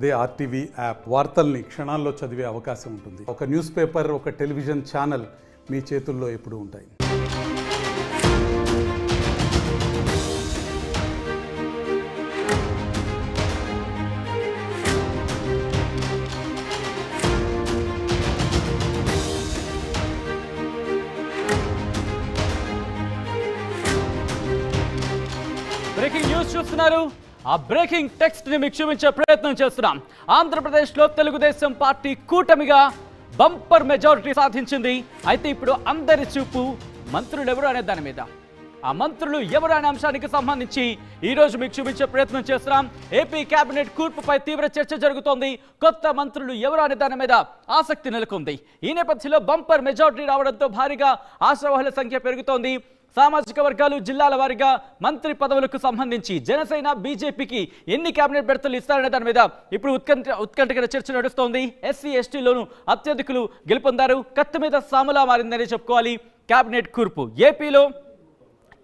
అదే RTV app వార్తల్ని క్షణాల్లో చదివే అవకాశం ఉంటుంది. ఒక న్యూస్ పేపర్, ఒక టెలివిజన్ ఛానల్ మీ చేతుల్లో ఎప్పుడూ ఉంటాయి. బ్రేకింగ్ న్యూస్ చూస్తున్నారు. ఆ బ్రేకింగ్ టెక్స్ట్ ని మీకు చూపించే ప్రయత్నం చేస్తున్నాం. ఆంధ్రప్రదేశ్లో తెలుగుదేశం పార్టీ కూటమిగా బంపర్ మెజారిటీ సాధించింది. అయితే ఇప్పుడు అందరి చూపు మంత్రులు ఎవరు అనే దాని మీద. ఆ మంత్రులు ఎవరు అనే అంశానికి సంబంధించి ఈ రోజు మీకు చూపించే ప్రయత్నం చేస్తున్నాం. ఏపీ కేబినెట్ కూర్పుపై తీవ్ర చర్చ జరుగుతోంది. కొత్త మంత్రులు ఎవరు అనే దాని మీద ఆసక్తి నెలకొంది. ఈ నేపథ్యంలో బంపర్ మెజారిటీ రావడంతో భారీగా ఆశావహుల సంఖ్య పెరుగుతోంది. సామాజిక వర్గాలు, జిల్లాల వారీగా మంత్రి పదవులకు సంబంధించి జనసేన, బీజేపీకి ఎన్ని కేబినెట్ బెర్తలు ఇస్తారనే దాని మీద ఇప్పుడు ఉత్కంఠకర చర్చ నడుస్తోంది. ఎస్సీ, ఎస్టీలోనూ అత్యధికులు గెలుపొందారు. కత్తి మీద సాములా మారిందని చెప్పుకోవాలి కేబినెట్ కూర్పు. ఏపీలో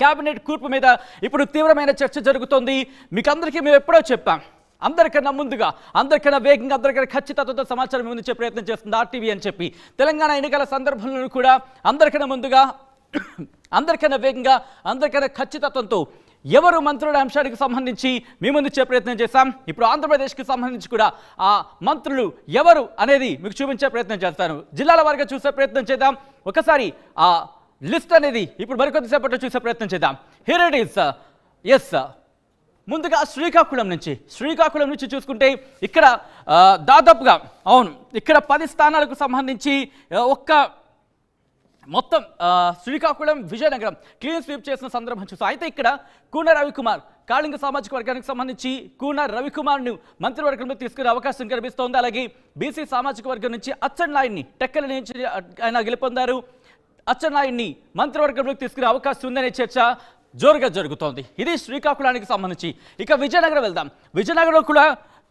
కేబినెట్ కూర్పు మీద ఇప్పుడు తీవ్రమైన చర్చ జరుగుతోంది. మీకు అందరికీ మేము ఎప్పుడో చెప్పాం, అందరికన్నా ముందుగా, అందరికన్నా వేగంగా, అందరికన్నా ఖచ్చితత్వంతో సమాచారం అందించే ప్రయత్నం చేస్తుంది ఆర్టీవీ అని చెప్పి తెలంగాణ ఎన్నికల సందర్భంలో కూడా అందరికన్నా ముందుగా, అందరికన్నా వేగంగా, అందరికన్నా ఖచ్చితత్వంతో ఎవరు మంత్రుల అంశానికి సంబంధించి మీ ముందు ఇచ్చే ప్రయత్నం చేశాం. ఇప్పుడు ఆంధ్రప్రదేశ్కి సంబంధించి కూడా ఆ మంత్రులు ఎవరు అనేది మీకు చూపించే ప్రయత్నం చేస్తాను. జిల్లాల వారిగా చూసే ప్రయత్నం చేద్దాం. ఒకసారి ఆ లిస్ట్ అనేది ఇప్పుడు మరికొద్దిసేపట్లో చూసే ప్రయత్నం చేద్దాం. Here it is. ఎస్, ముందుగా శ్రీకాకుళం నుంచి చూసుకుంటే ఇక్కడ దాదాపుగా ఇక్కడ 10 స్థానాలకు సంబంధించి మొత్తం శ్రీకాకుళం, విజయనగరం క్లీన్ స్వీప్ చేసిన సందర్భం చూస్తాం. అయితే ఇక్కడ కూన రవికుమార్, కాళింగ సామాజిక వర్గానికి సంబంధించి కూన రవికుమార్ను మంత్రివర్గంలో తీసుకునే అవకాశం కనిపిస్తోంది. అలాగే బీసీ సామాజిక వర్గం నుంచి అచ్చెన్నాయుడిని, టెక్కల నుంచి ఆయన గెలుపొందారు. అచ్చెన్నాయుడిని మంత్రివర్గంలోకి తీసుకునే అవకాశం ఉందనే చర్చ జోరుగా జరుగుతోంది. ఇది శ్రీకాకుళానికి సంబంధించి. ఇక విజయనగరం వెళ్దాం. విజయనగరం కూడా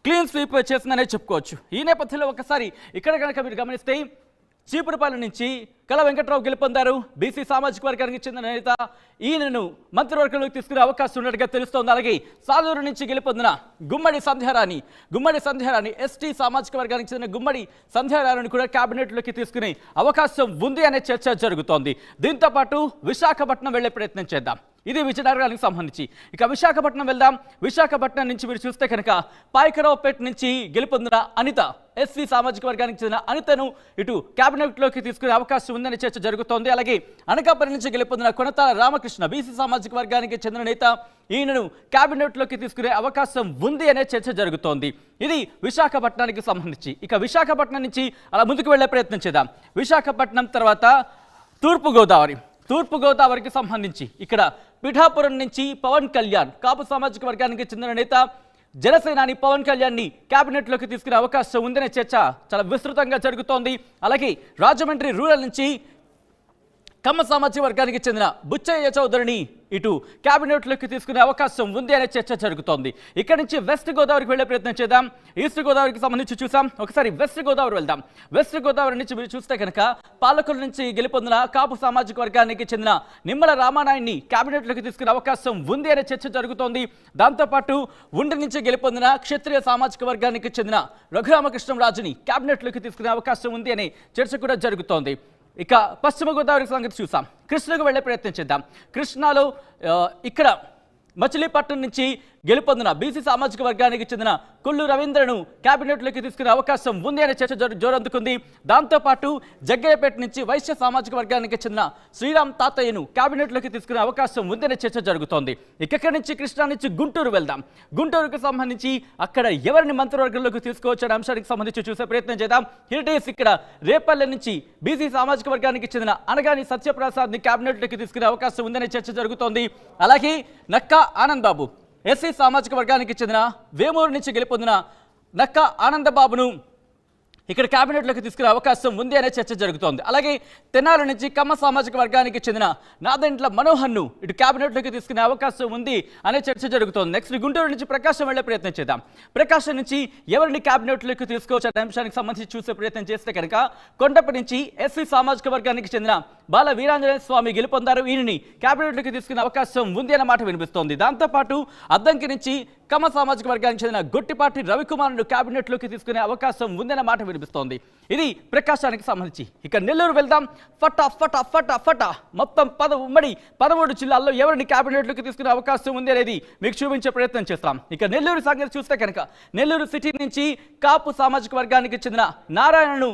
క్లీన్ స్వీప్ చేసిందనే చెప్పుకోవచ్చు. ఈ నేపథ్యంలో ఒకసారి ఇక్కడ కనుక మీరు గమనిస్తే చీపురుపాలెం నుంచి కళ వెంకట్రావు గెలుపొందారు. బీసీ సామాజిక వర్గానికి చెందిన నేత. ఈయనను మంత్రివర్గంలోకి తీసుకునే అవకాశం ఉన్నట్టుగా తెలుస్తోంది. అలాగే సాలూరు నుంచి గెలుపొందిన గుమ్మడి సంధ్యారాణి ఎస్టీ సామాజిక వర్గానికి చెందిన గుమ్మడి సంధ్యారాణిని కూడా కేబినెట్లోకి తీసుకునే అవకాశం ఉంది అనే చర్చ జరుగుతోంది. దీంతో పాటు విశాఖపట్నం వెళ్లే ప్రయత్నం చేద్దాం. ఇది విజయనగరానికి సంబంధించి. ఇక విశాఖపట్నం వెళ్దాం. విశాఖపట్నం నుంచి మీరు చూస్తే కనుక పాయకరావుపేట నుంచి గెలుపొందిన అనిత, ఎస్సీ సామాజిక వర్గానికి చెందిన అనితను ఇటు కేబినెట్లోకి తీసుకునే అవకాశం ఉందనే చర్చ జరుగుతోంది. అలాగే అనకాపల్లి నుంచి గెలుపొందిన కొనతాల రామకృష్ణ, బీసీ సామాజిక వర్గానికి చెందిన నేత. ఈయనను కేబినెట్లోకి తీసుకునే అవకాశం ఉంది అనే చర్చ జరుగుతోంది. ఇది విశాఖపట్నానికి సంబంధించి. ఇక విశాఖపట్నం నుంచి అలా ముందుకు వెళ్లే ప్రయత్నం చేద్దాం. విశాఖపట్నం తర్వాత తూర్పుగోదావరికి సంబంధించి ఇక్కడ పిఠాపురం నుంచి పవన్ కళ్యాణ్, కాపు సామాజిక వర్గానికి చెందిన నేత, జనసేనాని పవన్ కళ్యాణ్ని కేబినెట్లోకి తీసుకునే అవకాశం ఉందనే చర్చ చాలా విస్తృతంగా జరుగుతోంది. అలాగే రాజమండ్రి రూరల్ నుంచి కమ్మ సామాజిక వర్గానికి చెందిన బుచ్చయ్య చౌదరిని ఇటు కేబినెట్లోకి తీసుకునే అవకాశం ఉంది అనే చర్చ జరుగుతోంది. ఇక్కడ నుంచి వెస్ట్ గోదావరికి వెళ్లే ప్రయత్నం చేద్దాం. ఈస్ట్ గోదావరికి సంబంధించి చూసాం. ఒకసారి వెస్ట్ గోదావరి వెళ్దాం. వెస్ట్ గోదావరి నుంచి మీరు చూస్తే కనుక పాలకుల నుంచి గెలుపొందిన కాపు సామాజిక వర్గానికి చెందిన నిమ్మల రామానాయుడిని కేబినెట్లోకి తీసుకునే అవకాశం ఉంది అనే చర్చ జరుగుతోంది. దాంతోపాటు ఉండి నుంచి గెలుపొందిన క్షత్రియ సామాజిక వర్గానికి చెందిన రఘురామకృష్ణరాజుని కేబినెట్లోకి తీసుకునే అవకాశం ఉంది అనే చర్చ కూడా జరుగుతోంది. ఇక పశ్చిమ గోదావరి సంగతి చూసాం. కృష్ణకు వెళ్లే ప్రయత్నం చేద్దాం. కృష్ణాలో ఇక్కడ మచిలీపట్నం నుంచి గెలుపొందిన బీసీ సామాజిక వర్గానికి చెందిన కొల్లు రవీంద్రను కేబినెట్లోకి తీసుకునే అవకాశం ఉంది అనే చర్చ జోరందుకుంది. దాంతోపాటు జగ్గయ్యపేట నుంచి వైశ్య సామాజిక వర్గానికి చెందిన శ్రీరామ్ తాతయ్యను కేబినెట్లోకి తీసుకునే అవకాశం ఉంది అనే చర్చ జరుగుతోంది. ఇక్కడి నుంచి కృష్ణా నుంచి గుంటూరు వెళ్దాం. గుంటూరుకు సంబంధించి అక్కడ ఎవరిని మంత్రివర్గంలోకి తీసుకోవచ్చు అనే అంశానికి సంబంధించి చూసే ప్రయత్నం చేద్దాం. ఇక్కడ రేపల్లె నుంచి బీసీ సామాజిక వర్గానికి చెందిన అనగాని సత్యప్రసాద్ని కేబినెట్లోకి తీసుకునే అవకాశం ఉందనే చర్చ జరుగుతోంది. అలాగే నక్కా ఆనంద్ బాబు, ఎస్సీ సామాజిక వర్గానికి చెందిన వేమూరు నుంచి గెలుపొందిన నక్కా ఆనందబాబును ఇక్కడ కేబినెట్లోకి తీసుకునే అవకాశం ఉంది అనే చర్చ జరుగుతోంది. అలాగే తెనాలి నుంచి కమ్మ సామాజిక వర్గానికి చెందిన నాదెండ్ల మనోహర్ను ఇటు కేబినెట్లోకి తీసుకునే అవకాశం ఉంది అనే చర్చ జరుగుతోంది. నెక్స్ట్ గుంటూరు నుంచి ప్రకాశం వెళ్లే ప్రయత్నం చేద్దాం. ప్రకాశం నుంచి ఎవరిని కేబినెట్లోకి తీసుకోవచ్చు అనే అంశానికి సంబంధించి చూసే ప్రయత్నం చేస్తే కనుక కొండపి నుంచి ఎస్సీ సామాజిక వర్గానికి చెందిన బాల వీరాంజనేయ స్వామి గెలుపొందారు. ఈయనని కేబినెట్లోకి తీసుకునే అవకాశం ఉంది అన్న మాట వినిపిస్తోంది. దాంతోపాటు అద్దంకి నుంచి కమ్మ సామాజిక వర్గానికి చెందిన గొట్టిపాటి రవికుమార్ను కేబినెట్లోకి తీసుకునే అవకాశం ఉందన్న మాట వినిపిస్తోంది. ఇది ప్రకాశానికి సంబంధించి. ఇక నెల్లూరు వెళ్దాం. ఫటా ఫటా ఫటా ఫటా మొత్తం 13 జిల్లాల్లో ఎవరిని కేబినెట్లోకి తీసుకునే అవకాశం ఉంది అనేది మీకు చూపించే ప్రయత్నం చేస్తాం. ఇక నెల్లూరు సంగతి చూస్తే కనుక నెల్లూరు సిటీ నుంచి కాపు సామాజిక వర్గానికి చెందిన నారాయణను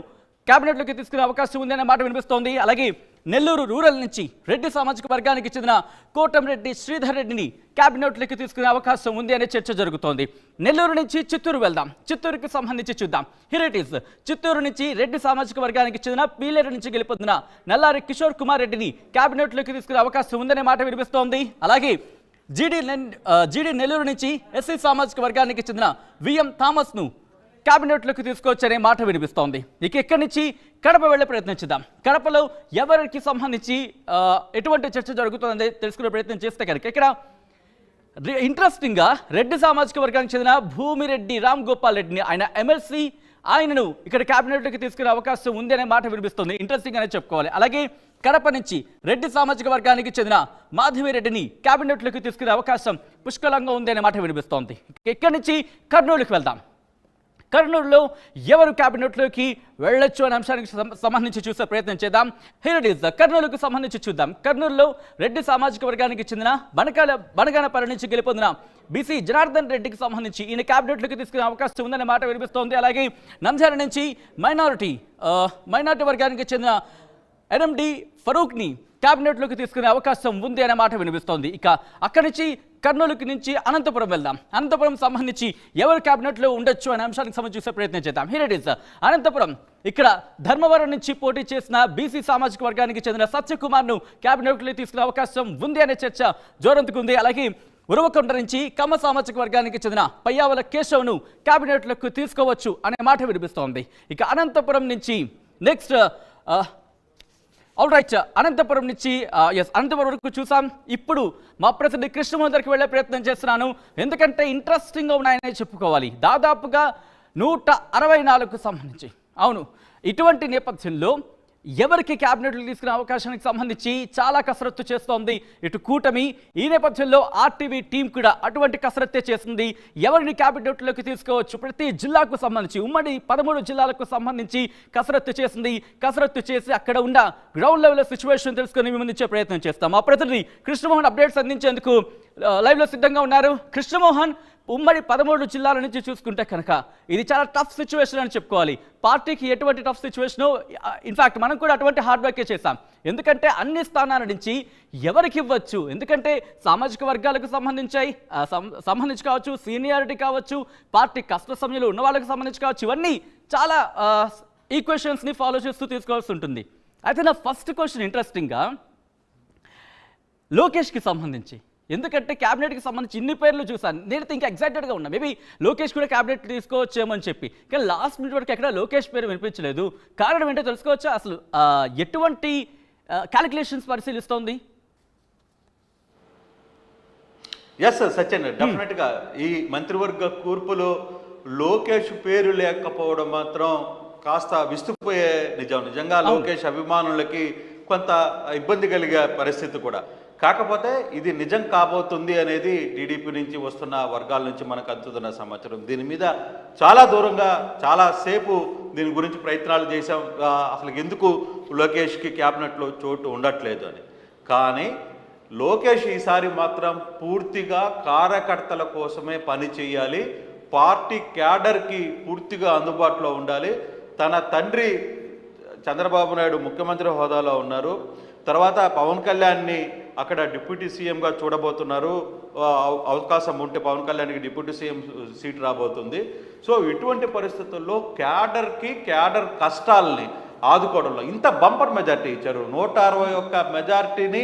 కేబినెట్లోకి తీసుకునే అవకాశం ఉందనే మాట వినిపిస్తోంది. అలాగే నెల్లూరు రూరల్ నుంచి రెడ్డి సామాజిక వర్గానికి చెందిన కోటంరెడ్డి శ్రీధర్ రెడ్డిని కేబినెట్లోకి తీసుకునే అవకాశం ఉంది అనే చర్చ జరుగుతోంది. నెల్లూరు నుంచి చిత్తూరు వెళ్దాం. చిత్తూరుకి సంబంధించి చూద్దాం. Here it is. చిత్తూరు నుంచి రెడ్డి సామాజిక వర్గానికి చెందిన పీలేరు నుంచి గెలుపొందిన నల్లారి కిషోర్ కుమార్ రెడ్డిని కేబినెట్లోకి తీసుకునే అవకాశం ఉందనే మాట వినిపిస్తోంది. అలాగే జీడీ నెల్లూరు నుంచి ఎస్సీ సామాజిక వర్గానికి చెందిన విఎం థామస్ను కేబినెట్లోకి తీసుకొచ్చనే మాట వినిపిస్తోంది. ఇక ఇక్కడి నుంచి కడప వెళ్ళే ప్రయత్నించుదాం. కడపలో ఎవరికి సంబంధించి ఎటువంటి చర్చ జరుగుతుందని తెలుసుకునే ప్రయత్నం చేస్తే కనుక ఇక్కడ ఇంట్రెస్టింగ్గా రెడ్డి సామాజిక వర్గానికి చెందిన భూమిరెడ్డి రామ్ గోపాల్ రెడ్డిని ఆయన ఎమ్మెల్సీ ఆయనను ఇక్కడ కేబినెట్లోకి తీసుకునే అవకాశం ఉంది అనే మాట వినిపిస్తుంది. ఇంట్రెస్టింగ్ అనే చెప్పుకోవాలి. అలాగే కడప నుంచి రెడ్డి సామాజిక వర్గానికి చెందిన మాధవిరెడ్డిని కేబినెట్లోకి తీసుకునే అవకాశం పుష్కలంగా ఉంది అనే మాట వినిపిస్తోంది. ఇక్కడి నుంచి కర్నూలుకి వెళ్దాం. కర్నూలులో ఎవరు కేబినెట్లోకి వెళ్ళొచ్చు అనే అంశానికి సంబంధించి చూసే ప్రయత్నం చేద్దాం. Here it is. కర్నూలుకు సంబంధించి చూద్దాం. కర్నూలులో రెడ్డి సామాజిక వర్గానికి చెందిన బనగానపల్లి నుంచి గెలుపొందిన బీసీ జనార్దన్ రెడ్డికి సంబంధించి ఈయన కేబినెట్లోకి తీసుకునే అవకాశం ఉందనే మాట వినిపిస్తోంది. అలాగే నంద్యాల నుంచి మైనారిటీ వర్గానికి చెందిన ఎన్ఎండి ఫరూక్ని కేబినెట్లోకి తీసుకునే అవకాశం ఉంది అనే మాట వినిపిస్తోంది. ఇక అక్కడి నుంచి కర్నూలుకి నుంచి అనంతపురం వెళ్దాం. అనంతపురం సంబంధించి ఎవరు కేబినెట్లో ఉండొచ్చు అనే అంశానికి సంబంధించి చూసే ప్రయత్నం చేద్దాం. Here it is. అనంతపురం ఇక్కడ ధర్మవరం నుంచి పోటీ చేసిన బీసీ సామాజిక వర్గానికి చెందిన సత్యకుమార్ను కేబినెట్లో తీసుకునే అవకాశం ఉంది అనే చర్చ జోరందుకుంది. అలాగే ఉరవకొండ నుంచి కమ్మ సామాజిక వర్గానికి చెందిన పయ్యావల కేశవ్ను కేబినెట్లోకి తీసుకోవచ్చు అనే మాట వినిపిస్తోంది. ఇక అనంతపురం నుంచి నెక్స్ట్ ఆల్ రైట్, అనంతపురం నుంచి అనంతపురం వరకు చూసాం. ఇప్పుడు మా ప్రతినిధి కృష్ణమోహన్ దగ్గరికి వెళ్ళే ప్రయత్నం చేస్తున్నాను. ఎందుకంటే ఇంట్రెస్టింగ్గా ఉన్నాయనే చెప్పుకోవాలి. దాదాపుగా 164కు సంబంధించి అవును, ఇటువంటి నేపథ్యంలో ఎవరికి క్యాబినెట్లు తీసుకునే అవకాశానికి సంబంధించి చాలా కసరత్తు చేస్తోంది ఇటు కూటమి. ఈ నేపథ్యంలో ఆర్టీవీ టీం కూడా అటువంటి కసరత్తే చేస్తుంది. ఎవరిని క్యాబినెట్లోకి తీసుకోవచ్చు, ప్రతి జిల్లాకు సంబంధించి ఉమ్మడి 13 జిల్లాలకు సంబంధించి కసరత్తు చేసింది. కసరత్తు చేసి అక్కడ ఉన్న గ్రౌండ్ లెవెల్ సిచ్యువేషన్ తెలుసుకొని మేము అందించే ప్రయత్నం చేస్తాం. మా ప్రతినిధి కృష్ణమోహన్ అప్డేట్స్ అందించేందుకు లైవ్లో సిద్ధంగా ఉన్నారు. కృష్ణమోహన్, ఉమ్మడి 13 జిల్లాల నుంచి చూసుకుంటే కనుక ఇది చాలా టఫ్ సిచ్యువేషన్ అని చెప్పుకోవాలి. పార్టీకి ఎటువంటి టఫ్ సిచ్యువేషన్, ఇన్ఫాక్ట్ మనం కూడా అటువంటి హార్డ్ వర్కే చేస్తాం. ఎందుకంటే అన్ని స్థానాల నుంచి ఎవరికి ఇవ్వచ్చు, ఎందుకంటే సామాజిక వర్గాలకు సంబంధించి కావచ్చు, సీనియారిటీ కావచ్చు, పార్టీ కష్ట సమయంలో ఉన్న వాళ్ళకి సంబంధించి కావచ్చు, ఇవన్నీ చాలా ఈక్వేషన్స్ని ఫాలో చేస్తూ తీసుకోవాల్సి ఉంటుంది. అయితే నా ఫస్ట్ క్వశ్చన్ ఇంట్రెస్టింగ్గా లోకేష్కి సంబంధించి, ఎందుకంటే క్యాబినెట్కి సంబంధించి ఇన్ని పేర్లు చూసాను. నేనైతే ఇంకా ఎగ్జైటెడ్గా ఉన్నా, మేబీ లోకేష్ కూడా క్యాబినెట్ తీసుకోవచ్చేమని చెప్పి. కానీ లాస్ట్ మినిట్ వరకు ఎక్కడ లోకేష్ పేరు వినిపించలేదు. కారణం ఏంటో తెలుసుకోవచ్చా? అసలు ఎటువంటి క్యాలిక్యులేషన్స్ పరిశీలిస్తోంది? ఎస్ సచిన్, డెఫినెట్గా ఈ మంత్రివర్గ కూర్పులో లోకేష్ పేరు లేకపోవడం మాత్రం కాస్త విస్తుపోయే నిజంగా లోకేష్ అభిమానులకి కొంత ఇబ్బంది కలిగే పరిస్థితి కూడా. కాకపోతే ఇది నిజం కాబోతుంది అనేది టీడీపీ నుంచి వస్తున్న వర్గాల నుంచి మనకు అందుతున్న సమాచారం. దీని మీద చాలా దూరంగా చాలాసేపు దీని గురించి ప్రయత్నాలు చేశాం, అసలు ఎందుకు లోకేష్కి క్యాబినెట్లో చోటు ఉండట్లేదు అని. కానీ లోకేష్ ఈసారి మాత్రం పూర్తిగా కార్యకర్తల కోసమే పని చేయాలి, పార్టీ క్యాడర్కి పూర్తిగా అందుబాటులో ఉండాలి. తన తండ్రి చంద్రబాబు నాయుడు ముఖ్యమంత్రి హోదాలో ఉన్నారు, తర్వాత పవన్ కళ్యాణ్ని అక్కడ డిప్యూటీ సీఎంగా చూడబోతున్నారు. అవకాశం ఉంటే పవన్ కళ్యాణ్కి డిప్యూటీ సీఎం సీట్ రాబోతుంది. సో ఇటువంటి పరిస్థితుల్లో క్యాడర్ కష్టాలని ఆదుకోవడంలో ఇంత బంపర్ మెజార్టీ ఇచ్చారు. 161 మెజార్టీని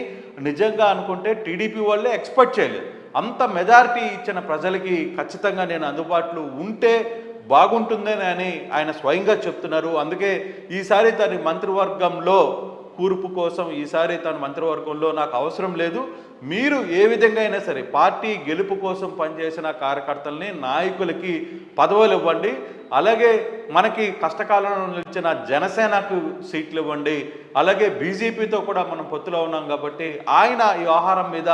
నిజంగా అనుకుంటే టీడీపీ వాళ్ళే ఎక్స్పెక్ట్ చేయలేదు. అంత మెజార్టీ ఇచ్చిన ప్రజలకి ఖచ్చితంగా నేను అందుబాటులో ఉంటే బాగుంటుందని అని ఆయన స్వయంగా చెప్తున్నారు. అందుకే ఈసారి తన మంత్రివర్గంలో కూర్పు కోసం ఈసారి తన మంత్రివర్గంలో నాకు అవసరం లేదు, మీరు ఏ విధంగా అయినా సరే పార్టీ గెలుపు కోసం పనిచేసిన కార్యకర్తల్ని, నాయకులకి పదవులు ఇవ్వండి, అలాగే మనకి కష్టకాలంలో నిలిచిన జనసేనకు సీట్లు ఇవ్వండి, అలాగే బీజేపీతో కూడా మనం పొత్తులో ఉన్నాం కాబట్టి ఆయన ఈ వ్యవహారం మీద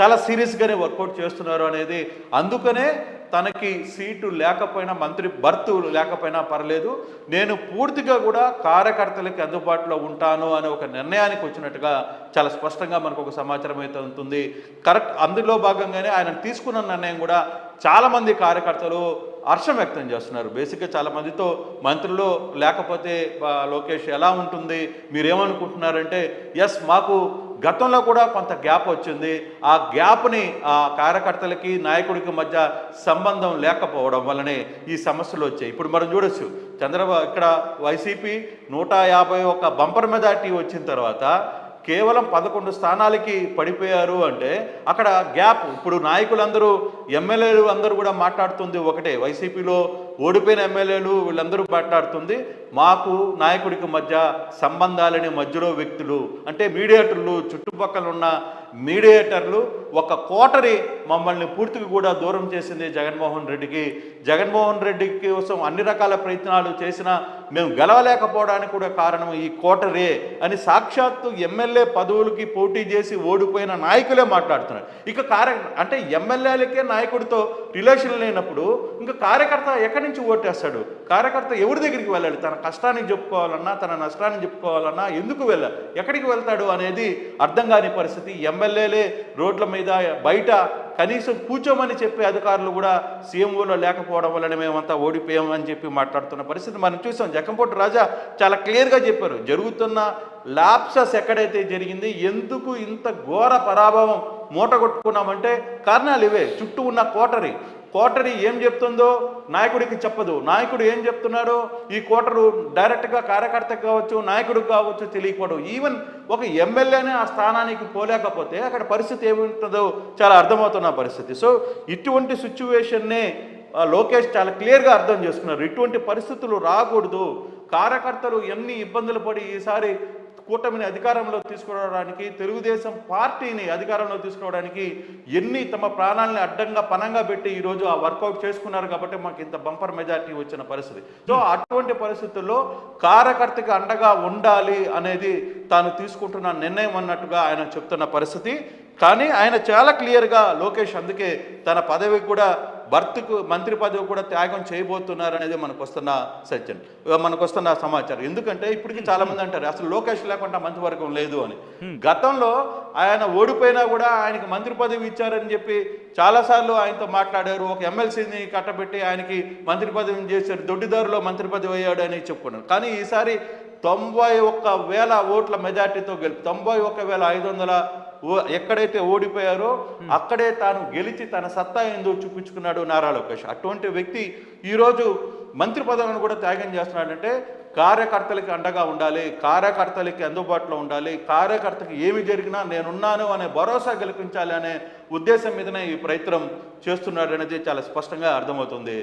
చాలా సీరియస్గానే వర్కౌట్ చేస్తున్నారు అనేది. అందుకనే తనకి సీటు లేకపోయినా, మంత్రి బర్తు లేకపోయినా పర్లేదు, నేను పూర్తిగా కూడా కార్యకర్తలకి అందుబాటులో ఉంటాను అనే ఒక నిర్ణయానికి వచ్చినట్టుగా చాలా స్పష్టంగా మనకు ఒక సమాచారం అయితే ఉంటుంది. కరెక్ట్, అందులో భాగంగానే ఆయన తీసుకున్న నిర్ణయం కూడా చాలామంది కార్యకర్తలు హర్షం వ్యక్తం చేస్తున్నారు. బేసిక్గా చాలామందితో మంత్రులు లేకపోతే లోకేష్ ఎలా ఉంటుంది, మీరేమనుకుంటున్నారంటే, ఎస్ మాకు గతంలో కూడా కొంత గ్యాప్ వచ్చింది, ఆ గ్యాప్ని ఆ కార్యకర్తలకి నాయకుడికి మధ్య సంబంధం లేకపోవడం వల్లనే ఈ సమస్యలు వచ్చాయి. ఇప్పుడు మనం చూడొచ్చు, చంద్రబాబు ఇక్కడ వైసీపీ 151 బంపర్ మెజార్టీ వచ్చిన తర్వాత కేవలం 11 స్థానాలకి పడిపోయారు అంటే అక్కడ గ్యాప్. ఇప్పుడు నాయకులందరూ, ఎమ్మెల్యేలు అందరూ కూడా మాట్లాడుతుంది ఒకటే, వైసీపీలో ఓడిపోయిన ఎమ్మెల్యేలు వీళ్ళందరూ మాట్లాడుతుంది, మాకు నాయకుడికి మధ్య సంబంధాలని మధ్యలో వ్యక్తులు అంటే మీడియేటర్లు, చుట్టుపక్కల ఉన్న మీడియేటర్లు ఒక కోటరి మమ్మల్ని పూర్తిగా కూడా దూరం చేసింది జగన్మోహన్ రెడ్డికి. జగన్మోహన్ రెడ్డి కోసం అన్ని రకాల ప్రయత్నాలు చేసినా మేము గెలవలేకపోవడానికి కూడా కారణం ఈ కోటరే అని సాక్షాత్తు ఎమ్మెల్యే పదవులకి పోటీ చేసి ఓడిపోయిన నాయకులే మాట్లాడుతున్నారు. ఇక అంటే ఎమ్మెల్యేలకే నాయకుడితో రిలేషన్ లేనప్పుడు ఇంకా కార్యకర్త ఎక్కడి నుంచి ఓటేస్తాడు? కార్యకర్త ఎవరి దగ్గరికి వెళ్ళాలి? తన కష్టాన్ని చెప్పుకోవాలన్నా, తన నష్టాన్ని చెప్పుకోవాలన్నా ఎందుకు వెళ్ళాలి, ఎక్కడికి వెళ్తాడు అనేది అర్థం కాని పరిస్థితి. ఎమ్మెల్యేలే రోడ్ల మీద, బయట కనీసం కూర్చోమని చెప్పే అధికారులు కూడా సీఎంఓలో లేకపోవడం వల్లనే మేమంతా ఓడిపోయామని చెప్పి మాట్లాడుతున్న పరిస్థితి మనం చూసాం. జక్కంపూడి రాజా చాలా క్లియర్గా చెప్పారు, జరుగుతున్న ల్యాప్సెస్ ఎక్కడైతే జరిగింది, ఎందుకు ఇంత ఘోర పరాభవం మూటగొట్టుకున్నామంటే కారణాలు ఇవే. చుట్టూ ఉన్న కోటరీ ఏం చెప్తుందో నాయకుడికి చెప్పదు, నాయకుడు ఏం చెప్తున్నాడో ఈ కోటరు డైరెక్ట్గా కార్యకర్తకు కావచ్చు, నాయకుడికి కావచ్చు తెలియకపోవడం. ఈవెన్ ఒక ఎమ్మెల్యేనే ఆ స్థానానికి పోలేకపోతే అక్కడ పరిస్థితి ఏముంటుందో చాలా అర్థమవుతున్న పరిస్థితి. సో ఇటువంటి సిచ్యువేషన్నే లోకేష్ చాలా క్లియర్గా అర్థం చేసుకున్నారు. ఇటువంటి పరిస్థితులు రాకూడదు, కార్యకర్తలు ఎన్ని ఇబ్బందులు పడి ఈసారి కూటమిని అధికారంలో తీసుకురావడానికి, తెలుగుదేశం పార్టీని అధికారంలో తీసుకురావడానికి ఎన్ని తమ ప్రాణాలని అడ్డంగా పనంగా పెట్టి ఈరోజు ఆ వర్కౌట్ చేసుకున్నారు కాబట్టి మాకు ఇంత బంపర్ మెజార్టీ వచ్చిన పరిస్థితి. సో అటువంటి పరిస్థితుల్లో కార్యకర్తకి అండగా ఉండాలి అనేది తాను తీసుకుంటున్న నిర్ణయం అన్నట్టుగా ఆయన చెప్తున్న పరిస్థితి. కానీ ఆయన చాలా క్లియర్గా లోకేష్ అందుకే తన పదవికి కూడా భర్తకు మంత్రి పదవి కూడా త్యాగం చేయబోతున్నారు అనేది మనకు వస్తున్న సమాచారం. ఎందుకంటే ఇప్పటికీ చాలా మంది అంటారు అసలు లోకేష్ లేకుండా మంత్రివర్గం లేదు అని. గతంలో ఆయన ఓడిపోయినా కూడా ఆయనకి మంత్రి పదవి ఇచ్చారని చెప్పి చాలాసార్లు ఆయనతో మాట్లాడారు. ఒక ఎమ్మెల్సీని కట్టబెట్టి ఆయనకి మంత్రి పదవిని చేశారు, దొడ్డిదారులో మంత్రి పదవి అయ్యాడు అని చెప్పుకున్నారు. కానీ ఈసారి 91,000 ఓట్ల మెజార్టీతో 91,500 ఎక్కడైతే ఓడిపోయారో అక్కడే తాను గెలిచి తన సత్తా ఏందో చూపించుకున్నాడు నారా లోకేష్. అటువంటి వ్యక్తి ఈరోజు మంత్రి పదవిని కూడా త్యాగం చేస్తున్నాడంటే కార్యకర్తలకి అండగా ఉండాలి, కార్యకర్తలకి అందుబాటులో ఉండాలి, కార్యకర్తకి ఏమి జరిగినా నేనున్నాను అనే భరోసా కల్పించాలి అనే ఉద్దేశం మీదనే ఈ ప్రయత్నం చేస్తున్నాడు అనేది చాలా స్పష్టంగా అర్థమవుతుంది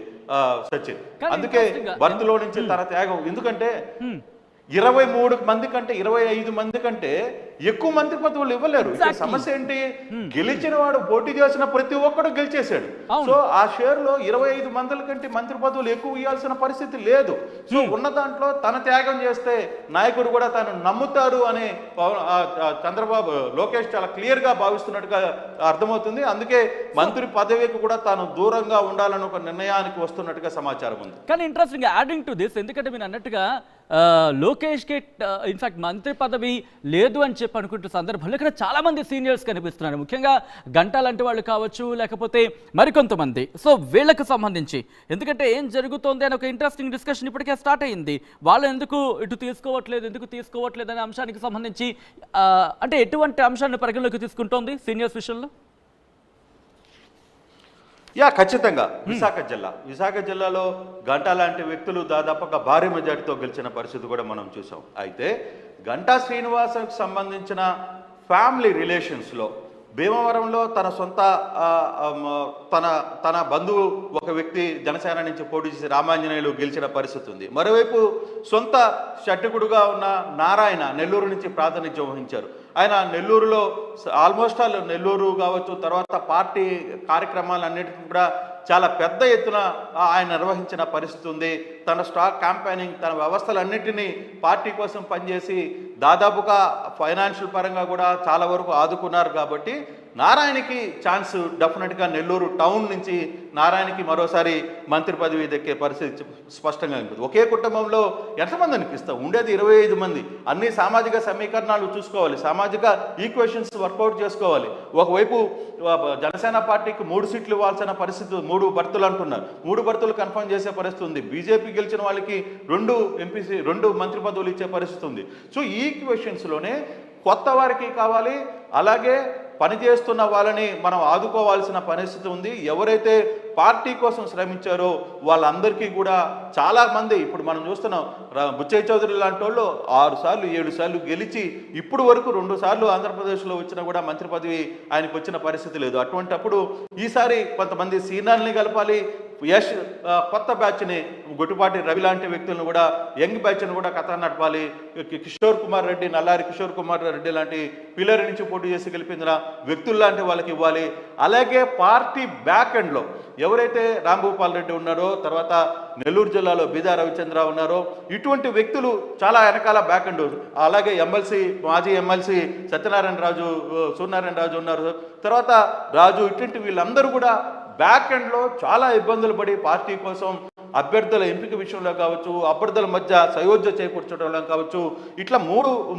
సచిన్. అందుకే బంద్లో నుంచి తన త్యాగం, ఎందుకంటే 23 మంది కంటే 25 మంది కంటే ఎక్కువ మంత్రి పదవులు ఇవ్వలేరు. సమస్య ఏంటి, గెలిచిన వాడు పోటీ చేసిన ప్రతి ఒక్కడు గెలిచేశాడు. సో ఆ షేర్ లో 25 మంది కంటే మంత్రి పదవులు ఎక్కువ ఇవ్వాల్సిన పరిస్థితి లేదు. సో ఉన్న దాంట్లో తన త్యాగం చేస్తే నాయకుడు కూడా తను నమ్ముతారు అని చంద్రబాబు లోకేష్ చాలా క్లియర్ గా భావిస్తున్నట్టుగా అర్థమవుతుంది. అందుకే మంత్రి పదవికి కూడా తాను దూరంగా ఉండాలని ఒక నిర్ణయానికి వస్తున్నట్టుగా సమాచారం ఉంది. కానీ ఇంట్రెస్టింగ్ యాడింగ్ టు దిస్, ఎందుకంటే మీరు అన్నట్టుగా లోకేష్కి ఇన్ఫాక్ట్ మంత్రి పదవి లేదు అని చెప్పి అనుకుంటున్న సందర్భంలో ఇక్కడ చాలామంది సీనియర్స్ కనిపిస్తున్నారు, ముఖ్యంగా గంటా లాంటి వాళ్ళు కావచ్చు, లేకపోతే మరికొంతమంది. సో వీళ్ళకి సంబంధించి ఎందుకంటే ఏం జరుగుతోంది అని ఒక ఇంట్రెస్టింగ్ డిస్కషన్ ఇప్పటికే స్టార్ట్ అయ్యింది. వాళ్ళు ఎందుకు ఎందుకు తీసుకోవట్లేదు అనే అంశానికి సంబంధించి అంటే ఎటువంటి అంశాన్ని పరిగణలోకి తీసుకుంటోంది సీనియర్స్ విషయంలో? ఖచ్చితంగా విశాఖ జిల్లాలో గంటా లాంటి వ్యక్తులు దాదాపుగా భారీ మెజార్టీతో గెలిచిన పరిస్థితి కూడా మనం చూసాం. అయితే గంటా శ్రీనివాసకు సంబంధించిన ఫ్యామిలీ రిలేషన్స్లో భీమవరంలో తన సొంత తన బంధువు ఒక వ్యక్తి జనసేన నుంచి పోటీ చేసి రామాంజనేయులు గెలిచిన పరిస్థితి ఉంది. మరోవైపు సొంత షట్టికుడుగా ఉన్న నారాయణ నెల్లూరు నుంచి ప్రాతినిధ్యం వహించారు. ఆయన నెల్లూరులో ఆల్మోస్ట్ ఆల్ నెల్లూరు కావచ్చు, తర్వాత పార్టీ కార్యక్రమాలన్నిటికీ కూడా చాలా పెద్ద ఎత్తున ఆయన నిర్వహించిన పరిస్థితి ఉంది. తన స్టాక్ క్యాంపెయినింగ్, తన వ్యవస్థలన్నింటినీ పార్టీ కోసం పనిచేసి దాదాపుగా ఫైనాన్షియల్ పరంగా కూడా చాలా వరకు ఆదుకున్నారు. కాబట్టి నారాయణకి ఛాన్స్ డెఫినెట్గా నెల్లూరు టౌన్ నుంచి నారాయణకి మరోసారి మంత్రి పదవి దక్కే పరిస్థితి స్పష్టంగా ఉంటుంది. ఒకే కుటుంబంలో ఎంతమంది అనిపిస్తాం? ఉండేది 25 మంది. అన్ని సామాజిక సమీకరణాలు చూసుకోవాలి, సామాజిక ఈక్వేషన్స్ వర్కౌట్ చేసుకోవాలి. ఒకవైపు జనసేన పార్టీకి 3 సీట్లు ఇవ్వాల్సిన పరిస్థితి, 3 బర్తులు అంటున్నారు, 3 బర్తులు కన్ఫర్మ్ చేసే పరిస్థితి ఉంది. బీజేపీ గెలిచిన వాళ్ళకి 2 మంత్రి పదవులు ఇచ్చే పరిస్థితి ఉంది. సో ఈ ఈక్వేషన్స్లోనే కొత్త వారికి కావాలి, అలాగే పనిచేస్తున్న వాళ్ళని మనం ఆదుకోవాల్సిన పరిస్థితి ఉంది. ఎవరైతే పార్టీ కోసం శ్రమించారో వాళ్ళందరికీ కూడా చాలామంది ఇప్పుడు మనం చూస్తున్నాం. బుచ్చయ్య చౌదరి లాంటి వాళ్ళు 6 సార్లు 7 సార్లు గెలిచి ఇప్పుడు వరకు 2 సార్లు ఆంధ్రప్రదేశ్లో వచ్చినా కూడా మంత్రి పదవి ఆయనకు వచ్చిన పరిస్థితి లేదు. అటువంటప్పుడు ఈసారి కొంతమంది సీనియర్ని కలపాలి, యష్ కొత్త బ్యాచ్ని గొట్టుపాటి రవి లాంటి వ్యక్తులను కూడా, యంగ్ బ్యాచ్ని కూడా కథ నడపాలి. కిషోర్ కుమార్ రెడ్డి, నల్లారి కిషోర్ కుమార్ రెడ్డి లాంటి పిల్లర్ నుంచి పోటీ చేసి గెలిపించిన వ్యక్తులు లాంటి వాళ్ళకి ఇవ్వాలి. అలాగే పార్టీ బ్యాక్ ఎండ్లో ఎవరైతే రాంభూపాల్ రెడ్డి ఉన్నారో, తర్వాత నెల్లూరు జిల్లాలో బీదా రవిచంద్ర ఉన్నారో, ఇటువంటి వ్యక్తులు చాలా వెనకాల బ్యాక్ ఎండ్. అలాగే మాజీ ఎమ్మెల్సీ సత్యనారాయణ రాజు, సూర్యనారాయణ రాజు ఉన్నారు, తర్వాత రాజు, ఇటువంటి వీళ్ళందరూ కూడా బ్యాక్ ఎండ్లో చాలా ఇబ్బందులు పడి పార్టీ కోసం అభ్యర్థుల ఎంపిక విషయంలో కావచ్చు, అభ్యర్థుల మధ్య సయోధ్య చేకూర్చడంలో కావచ్చు, ఇట్లా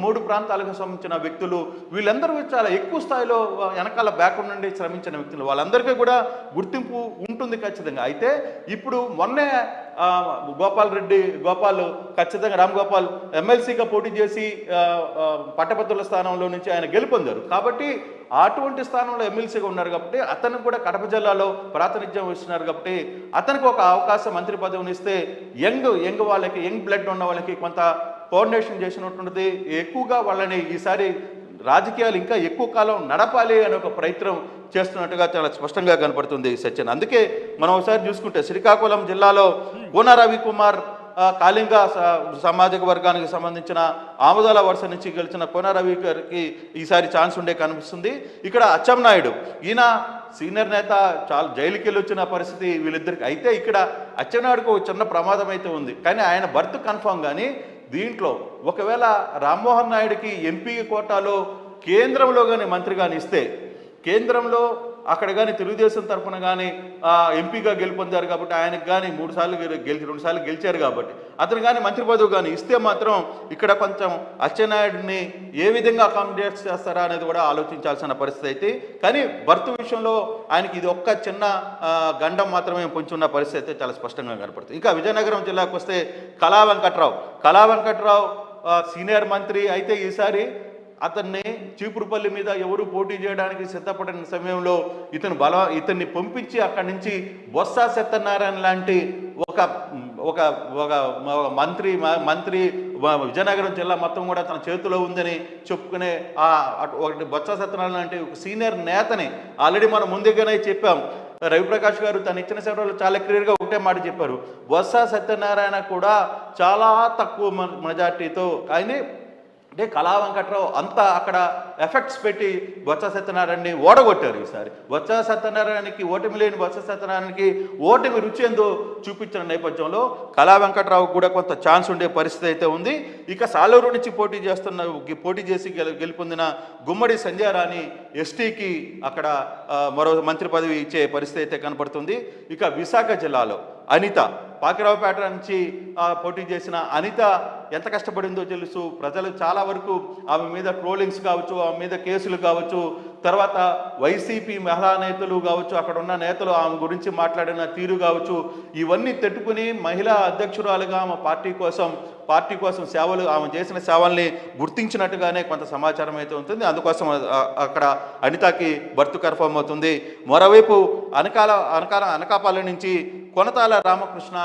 మూడు ప్రాంతాలకు సంబంధించిన వ్యక్తులు, వీళ్ళందరూ చాలా ఎక్కువ స్థాయిలో వెనకాల బ్యాక్గ్రౌండ్ నుండి శ్రమించిన వ్యక్తులు, వాళ్ళందరికీ కూడా గుర్తింపు ఉంటుంది ఖచ్చితంగా. అయితే ఇప్పుడు మొన్నే గోపాల్ ఖచ్చితంగా రామ్ గోపాల్ ఎమ్మెల్సీగా పోటీ చేసి పట్టభద్రుల స్థానంలో నుంచి ఆయన గెలుపొందారు. కాబట్టి అటువంటి స్థానంలో ఎమ్మెల్సీగా ఉన్నారు కాబట్టి అతనికి కూడా కడప జిల్లాలో ప్రాతినిధ్యం వస్తున్నారు కాబట్టి అతనికి ఒక అవకాశం మంత్రి పదవిని ఇస్తే యంగ్ వాళ్ళకి, యంగ్ బ్లడ్ ఉన్న వాళ్ళకి కొంత కోఆర్డినేషన్ చేసినటువంటిది, ఎక్కువగా వాళ్ళని ఈసారి రాజకీయాలు ఇంకా ఎక్కువ కాలం నడపాలి అనే ఒక ప్రయత్నం చేస్తున్నట్టుగా చాలా స్పష్టంగా కనపడుతుంది సత్యన్. అందుకే మనం ఒకసారి చూసుకుంటే శ్రీకాకుళం జిల్లాలో కోన రవికుమార్ కాళింగ సామాజిక వర్గానికి సంబంధించిన ఆమదాల వరుస నుంచి గెలిచిన కోన రవి గారికి ఈసారి ఛాన్స్ ఉండే కనిపిస్తుంది. ఇక్కడ అచ్చెన్నాయుడు, ఈయన సీనియర్ నేత, చాలా జైలుకి వెళ్ళి వచ్చిన పరిస్థితి వీళ్ళిద్దరికి. అయితే ఇక్కడ అచ్చెన్నాయుడుకు ఒక చిన్న ప్రమాదం అయితే ఉంది, కానీ ఆయన బర్త్ కన్ఫర్మ్. కానీ దీంట్లో ఒకవేళ రామ్మోహన్ నాయుడికి ఎంపీ కోటాలో కేంద్రంలో కానీ మంత్రి కానీ ఇస్తే, కేంద్రంలో అక్కడ కానీ తెలుగుదేశం తరఫున కానీ ఎంపీగా గెలుపొందారు కాబట్టి ఆయనకు కానీ 2 సార్లు గెలిచారు కాబట్టి అతను కానీ మంత్రి పదవి కానీ ఇస్తే మాత్రం ఇక్కడ కొంచెం అచ్చెన్నాయుడిని ఏ విధంగా అకామిడేట్ చేస్తారా అనేది కూడా ఆలోచించాల్సిన పరిస్థితి అయితే. కానీ బర్త్ విషయంలో ఆయనకి ఇది ఒక్క చిన్న గండం మాత్రమే పొంచున్న పరిస్థితి అయితే చాలా స్పష్టంగా కనపడుతుంది. ఇంకా విజయనగరం జిల్లాకు వస్తే కళా వెంకట్రావు సీనియర్ మంత్రి అయితే ఈసారి అతన్ని చీపురుపల్లి మీద ఎవరు పోటీ చేయడానికి సిద్ధపడిన సమయంలో ఇతన్ని పంపించి అక్కడి నుంచి బొత్స సత్యనారాయణ లాంటి ఒక మంత్రి విజయనగరం జిల్లా మొత్తం కూడా తన చేతిలో ఉందని చెప్పుకునే ఒకటి బొత్స సత్యనారాయణ లాంటి ఒక సీనియర్ నేతని ఆల్రెడీ మనం ముందుగానే చెప్పాం. రవిప్రకాష్ గారు తను ఇచ్చిన సేవలు చాలా క్లియర్గా ఒకటే మాట చెప్పారు, బొత్స సత్యనారాయణ కూడా చాలా తక్కువ మెజార్టీతో ఆయన అంటే కళా వెంకట్రావు అంతా అక్కడ ఎఫెక్ట్స్ పెట్టి బొత్స సత్యనారాయణని ఓడగొట్టారు. ఈసారి బొత్స సత్యనారాయణకి ఓటమి లేని బొత్స సత్యనారాయణకి ఓటమి రుచి ఏందో చూపించిన నేపథ్యంలో కళా వెంకట్రావు కూడా కొంత ఛాన్స్ ఉండే పరిస్థితి అయితే ఉంది. ఇక సాలూరు నుంచి పోటీ చేసి గెలుపొందిన గుమ్మడి సంధ్యా రాణి ఎస్టీకి అక్కడ మరో మంత్రి పదవి ఇచ్చే పరిస్థితి అయితే కనపడుతుంది. ఇక విశాఖ జిల్లాలో అనిత, పాకిరావుపేట నుంచి పోటీ చేసిన అనిత ఎంత కష్టపడిందో తెలుసు. ప్రజలు చాలా వరకు ఆమె మీద ట్రోలింగ్స్ కావచ్చు, ఆమె మీద కేసులు కావచ్చు, తర్వాత వైసీపీ మహిళా నేతలు కావచ్చు, అక్కడ ఉన్న నేతలు ఆమె గురించి మాట్లాడిన తీరు కావచ్చు, ఇవన్నీ తట్టుకుని మహిళా అధ్యక్షురాలుగా ఆమె పార్టీ కోసం సేవలు, ఆమె చేసిన సేవల్ని గుర్తించినట్టుగానే కొంత సమాచారం అయితే ఉంటుంది. అందుకోసం అక్కడ అనితకి బర్త్ కన్ఫర్మ్ అవుతుంది. మరోవైపు అనకాపల్లి నుంచి కొనతాల రామకృష్ణ,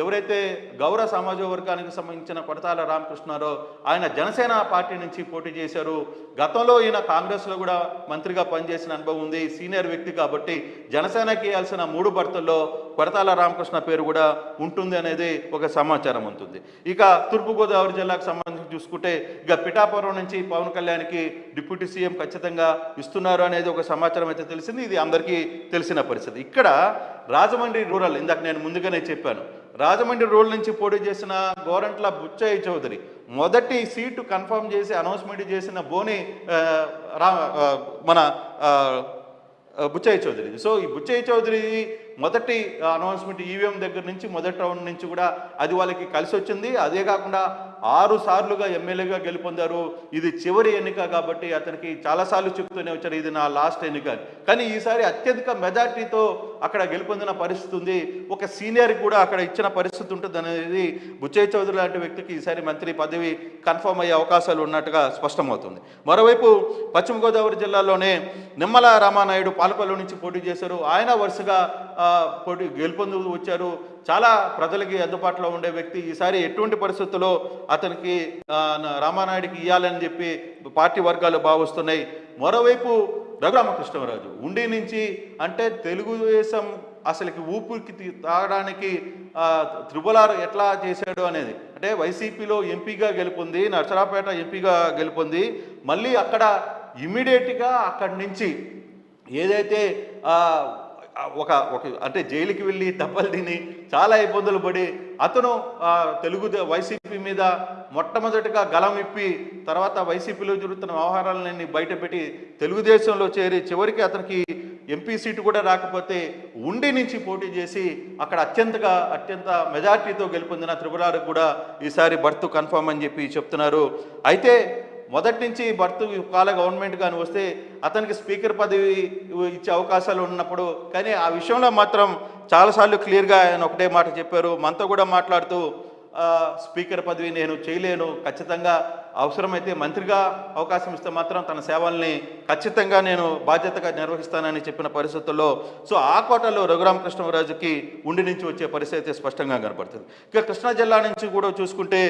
ఎవరైతే గౌర సామాజిక వర్గానికి సంబంధించిన కొనతాల రామకృష్ణారో ఆయన జనసేన పార్టీ నుంచి పోటీ చేశారు. గతంలో ఈయన కాంగ్రెస్లో కూడా మంత్రిగా పనిచేసిన అనుభవం ఉంది, సీనియర్ వ్యక్తి కాబట్టి జనసేనకి ఇవ్వాల్సిన 3 బర్తుల్లో కొనతాల రామకృష్ణ పేరు కూడా ఉంటుంది అనేది ఒక సమాచారం ఉంటుంది. ఇక తూర్పుగోదావరి జిల్లాకు సంబంధించి చూసుకుంటే ఇక పిఠాపురం నుంచి పవన్ కళ్యాణ్కి డిప్యూటీ సీఎం ఖచ్చితంగా ఇస్తున్నారు అనేది ఒక సమాచారం అయితే తెలిసింది. ఇది అందరికీ తెలిసిన పరిస్థితి. ఇక్కడ రాజమండ్రి రూరల్, ఇందాక నేను ముందుగానే చెప్పాను, రాజమండ్రి రూరల్ నుంచి పోటీ చేసిన గోరంట్ల బుచ్చయ్య చౌదరి మొదటి సీటు కన్ఫర్మ్ చేసి అనౌన్స్మెంట్ చేసిన బోని మన బుచ్చయ్య చౌదరి. సో ఈ బుచ్చయ్య చౌదరి మొదటి అనౌన్స్మెంట్ ఈవీఎం దగ్గర నుంచి మొదటి రౌండ్ నుంచి కూడా అది వాళ్ళకి కలిసి వచ్చింది. అదే కాకుండా 6 సార్లుగా ఎమ్మెల్యేగా గెలుపొందారు. ఇది చివరి ఎన్నిక కాబట్టి అతనికి చాలాసార్లు చెప్తూనే వచ్చారు ఇది నా లాస్ట్ ఎన్నిక. కానీ ఈసారి అత్యధిక మెజార్టీతో అక్కడ గెలుపొందిన పరిస్థితి ఉంది. ఒక సీనియర్ కూడా అక్కడ ఇచ్చిన పరిస్థితి ఉంటుంది అనేది బుచ్చయ్య చౌదరి లాంటి వ్యక్తికి ఈసారి మంత్రి పదవి కన్ఫర్మ్ అయ్యే అవకాశాలు ఉన్నట్టుగా స్పష్టమవుతుంది. మరోవైపు పశ్చిమ గోదావరి జిల్లాలోనే నిమ్మల రామానాయుడు పాలకొల్లు నుంచి పోటీ చేశారు. ఆయన వరుసగా గెలుపొందు వచ్చారు. చాలా ప్రజలకి అందుబాటులో ఉండే వ్యక్తి. ఈసారి ఎటువంటి పరిస్థితుల్లో అతనికి రామానాయుడికి ఇవ్వాలని చెప్పి పార్టీ వర్గాలు భావిస్తున్నాయి. మరోవైపు రఘురామకృష్ణరాజు ఉండి నుంచి అంటే తెలుగుదేశం అసలుకి ఊపిరికి తాగడానికి త్రిపులార్ ఎట్లా చేశాడు అనేది అంటే వైసీపీలో ఎంపీగా గెలుపొంది, నర్సరాపేట ఎంపీగా గెలుపొంది, మళ్ళీ అక్కడ ఇమ్మీడియట్గా అక్కడి నుంచి ఏదైతే ఒక అంటే జైలుకి వెళ్ళి దెబ్బలు తిని చాలా ఇబ్బందులు పడి అతను వైసీపీ మీద మొట్టమొదటిగా గలం ఇప్పి తర్వాత వైసీపీలో జరుగుతున్న వ్యవహారాలన్నీ బయటపెట్టి తెలుగుదేశంలో చేరి చివరికి అతనికి ఎంపీ సీటు కూడా రాకపోతే ఉండి నుంచి పోటీ చేసి అక్కడ అత్యంత మెజార్టీతో గెలుపొందిన త్రిపురాకు కూడా ఈసారి బర్త్ కన్ఫర్మ్ అని చెప్పి చెప్తున్నారు. అయితే మొదటి నుంచి బర్త్ కాల గవర్నమెంట్ కానీ వస్తే అతనికి స్పీకర్ పదవి ఇచ్చే అవకాశాలు ఉన్నప్పుడు కానీ ఆ విషయంలో మాత్రం చాలాసార్లు క్లియర్గా ఆయన ఒకటే మాట చెప్పారు. మనతో కూడా మాట్లాడుతూ స్పీకర్ పదవి నేను చేయలేను, ఖచ్చితంగా అవసరమైతే మంత్రిగా అవకాశం ఇస్తే మాత్రం తన సేవల్ని ఖచ్చితంగా నేను బాధ్యతగా నిర్వహిస్తానని చెప్పిన పరిస్థితుల్లో సో ఆ కోటలో రఘురామకృష్ణరాజుకి ఉండి నుంచి వచ్చే పరిస్థితి స్పష్టంగా కనపడుతుంది. ఇక కృష్ణా జిల్లా నుంచి కూడా చూసుకుంటే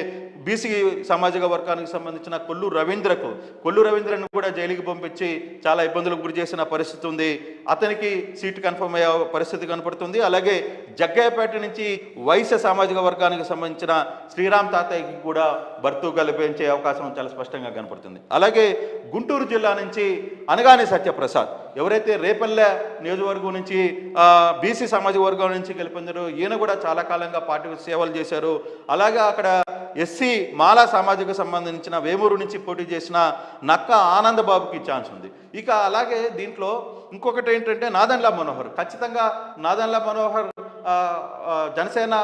బీసీ సామాజిక వర్గానికి సంబంధించిన కొల్లు రవీంద్రను కూడా జైలుకి పంపించి చాలా ఇబ్బందులకు గురి చేసిన పరిస్థితి ఉంది. అతనికి సీటు కన్ఫర్మ్ అయ్యే పరిస్థితి కనపడుతుంది. అలాగే జగ్గయ్యపేట నుంచి వైశ్య సామాజిక వర్గానికి సంబంధించిన శ్రీరామ్ తాతయ్యకి కూడా బర్తు కల్పించే అవకాశం చాలా స్పష్టంగా కనపడుతుంది. అలాగే గుంటూరు జిల్లా నుంచి అనగాని సత్యప్రసాద్ ఎవరైతే రేపల్లె నియోజకవర్గం నుంచి బీసీ సామాజిక వర్గం నుంచి గెలుపొందారో ఈయన కూడా చాలా కాలంగా పార్టీకి సేవలు చేశారు. అలాగే అక్కడ ఎస్సీ మాలా సామాజిక సంబంధించిన వేమూరు నుంచి పోటీ చేసిన నక్క ఆనందబాబుకి ఛాన్స్ ఉంది. ఇక అలాగే దీంట్లో ఇంకొకటి ఏంటంటే నాదెండ్ల మనోహర్, ఖచ్చితంగా నాదెండ్ల మనోహర్ జనసేన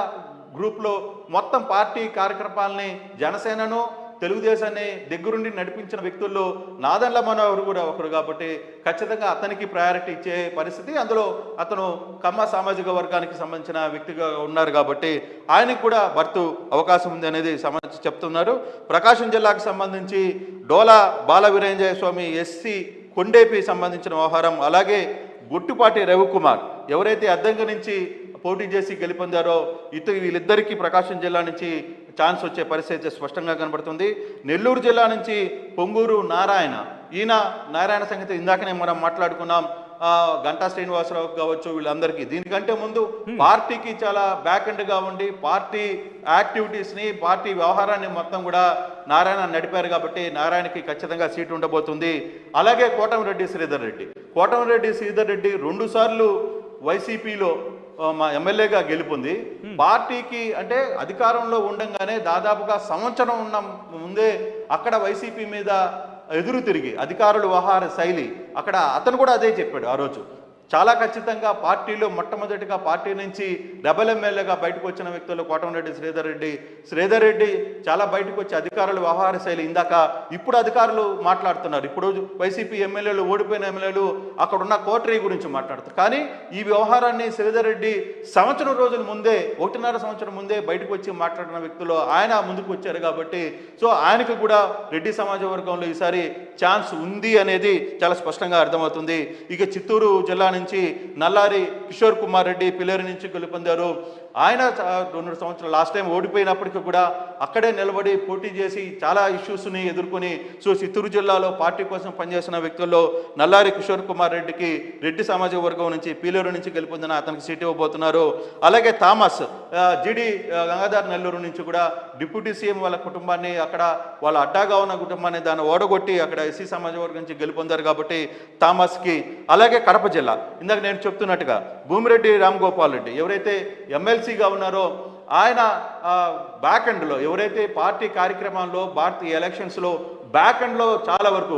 గ్రూప్లో మొత్తం పార్టీ కార్యక్రమాలని జనసేనను తెలుగుదేశాన్ని దగ్గరుండి నడిపించిన వ్యక్తుల్లో నాదెండ్ల మనోహర్ కూడా ఒకరు కాబట్టి ఖచ్చితంగా అతనికి ప్రయారిటీ ఇచ్చే పరిస్థితి. అందులో అతను కమ్మ సామాజిక వర్గానికి సంబంధించిన వ్యక్తిగా ఉన్నారు కాబట్టి ఆయనకు కూడా బర్తు అవకాశం ఉంది అనేది చెప్తున్నారు. ప్రకాశం జిల్లాకు సంబంధించి డోలా బాల వీరేంజయ స్వామి ఎస్సీ కొండేపి సంబంధించిన వ్యవహారం, అలాగే గుట్టుపాటి రవికుమార్ ఎవరైతే అద్దంకి నుంచి పోటీ చేసి గెలుపొందారో వీళ్ళిద్దరికీ ప్రకాశం జిల్లా నుంచి ఛాన్స్ వచ్చే పరిస్థితి స్పష్టంగా కనబడుతుంది. నెల్లూరు జిల్లా నుంచి పొంగూరు నారాయణ సంగతి ఇందాకనే మనం మాట్లాడుకున్నాం. గంటా శ్రీనివాసరావు కావచ్చు, వీళ్ళందరికీ దీనికంటే ముందు పార్టీకి చాలా బ్యాక్ ఎండ్గా ఉండి పార్టీ యాక్టివిటీస్ని పార్టీ వ్యవహారాన్ని మొత్తం కూడా నారాయణ నడిపారు కాబట్టి నారాయణకి ఖచ్చితంగా సీటు ఉండబోతుంది. అలాగే కోటమిరెడ్డి శ్రీధర్ రెడ్డి 2 సార్లు వైసీపీలో మా ఎమ్మెల్యేగా గెలుపొంది పార్టీకి అంటే అధికారంలో ఉండంగానే దాదాపుగా సంవత్సరం ఉన్న ముందే అక్కడ వైసీపీ మీద ఎదురు తిరిగి అధికారుల వ్యవహార శైలి అక్కడ అతను కూడా అదే చెప్పాడు ఆ రోజు. చాలా ఖచ్చితంగా పార్టీలో మొట్టమొదటిగా పార్టీ నుంచి రెబల్ ఎమ్మెల్యేగా బయటకు వచ్చిన వ్యక్తులు కోటమిరెడ్డి శ్రీధర్ రెడ్డి చాలా బయటకు వచ్చి అధికారుల వ్యవహార శైలి ఇప్పుడు అధికారులు మాట్లాడుతున్నారు. ఇప్పుడు వైసీపీ ఎమ్మెల్యేలు ఓడిపోయిన ఎమ్మెల్యేలు అక్కడున్న కోటరీ గురించి మాట్లాడుతారు. కానీ ఈ వ్యవహారాన్ని శ్రీధర్ రెడ్డి 1.5 రోజుల ముందే 1.5 సంవత్సరం ముందే బయటకు వచ్చి మాట్లాడిన వ్యక్తులు ఆయన ముందుకు వచ్చారు కాబట్టి సో ఆయనకు కూడా రెడ్డి సమాజ వర్గంలో ఈసారి ఛాన్స్ ఉంది అనేది చాలా స్పష్టంగా అర్థమవుతుంది. ఇక చిత్తూరు జిల్లా నుంచి నల్లారి కిషోర్ కుమార్ రెడ్డి పిల్లేరు నుంచి గెలుపొందారు. ఆయన 2 సంవత్సరాలు లాస్ట్ టైం ఓడిపోయినప్పటికీ కూడా అక్కడే నిలబడి పోటీ చేసి చాలా ఇష్యూస్ని ఎదుర్కొని సో చిత్తూరు జిల్లాలో పార్టీ కోసం పనిచేసిన వ్యక్తుల్లో నల్లారి కిషోర్ కుమార్ రెడ్డికి రెడ్డి సామాజిక వర్గం నుంచి పీలేరు నుంచి గెలుపొందిన అతనికి సీటు ఇవ్వబోతున్నారు. అలాగే థామస్ జిడి గంగాధర్ నెల్లూరు నుంచి కూడా డిప్యూటీ సీఎం వాళ్ళ కుటుంబాన్ని అక్కడ వాళ్ళ అడ్డాగా ఉన్న కుటుంబాన్ని దాన్ని ఓడగొట్టి అక్కడ ఎస్సీ సమాజ వర్గం నుంచి గెలుపొందారు కాబట్టి థామస్కి. అలాగే కడప జిల్లా ఇందాక నేను చెప్తున్నట్టుగా భూమిరెడ్డి రామ్ గోపాల్ రెడ్డి ఎవరైతే ఎమ్మెల్సీగా ఉన్నారో ఆయన బ్యాక్ ఎండ్లో ఎవరైతే పార్టీ కార్యక్రమాల్లో భారతీయ ఎలక్షన్స్లో బ్యాక్ ఎండ్లో చాలా వరకు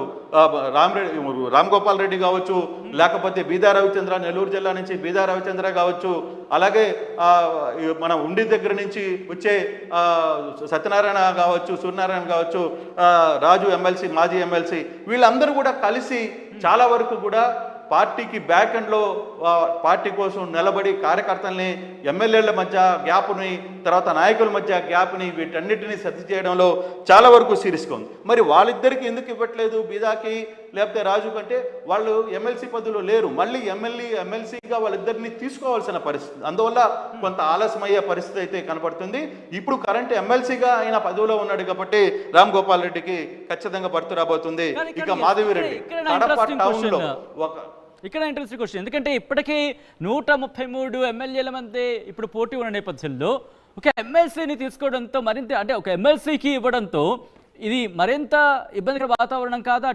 రామ్ గోపాల్ రెడ్డి కావచ్చు, లేకపోతే బీదా రవిచంద్ర, నెల్లూరు జిల్లా నుంచి బీదా రవిచంద్ర కావచ్చు, అలాగే మన ఉండి దగ్గర నుంచి వచ్చే సత్యనారాయణ కావచ్చు, సూర్యనారాయణ కావచ్చు, రాజు ఎమ్మెల్సీ, మాజీ ఎమ్మెల్సీ, వీళ్ళందరూ కూడా కలిసి చాలా వరకు కూడా పార్టీకి బ్యాక్ ఎండ్లో పార్టీ కోసం నిలబడి కార్యకర్తల్ని, ఎమ్మెల్యేల మధ్య గ్యాప్ని, తర్వాత నాయకుల మధ్య గ్యాప్ని, వీటన్నిటిని సర్ది చేయడంలో చాలా వరకు సీరియస్గా ఉంది. మరి వాళ్ళిద్దరికి ఎందుకు ఇవ్వట్లేదు బీదాకి లేకపోతే రాజు కంటే? వాళ్ళు ఎమ్మెల్సీ పదవిలో లేరు, మళ్ళీ ఎమ్మెల్సీగా వాళ్ళిద్దరిని తీసుకోవాల్సిన పరిస్థితి. అందువల్ల కొంత ఆలస్యమయ్యే పరిస్థితి అయితే కనపడుతుంది. ఇప్పుడు కరెంట్ ఎమ్మెల్సీగా ఆయన పదవిలో ఉన్నాడు కాబట్టి రామ్ గోపాల్ రెడ్డికి ఖచ్చితంగా భర్తీ రాబోతుంది. ఇక మాధవిరెడ్డి కడప టౌన్లో ఇక్కడ ఇంట్రెస్టింగ్ క్వశ్చన్, ఎందుకంటే ఇప్పటికీ 133 ఎమ్మెల్యేల మధ్య ఇప్పుడు పోటీ ఉన్న నేపథ్యంలో ఒక ఎమ్మెల్సీని తీసుకోవడంతో మరింత, అంటే ఒక ఎమ్మెల్సీకి ఇవ్వడంతో ఇది మరింత ఇబ్బందికర వాతావరణం కాదా?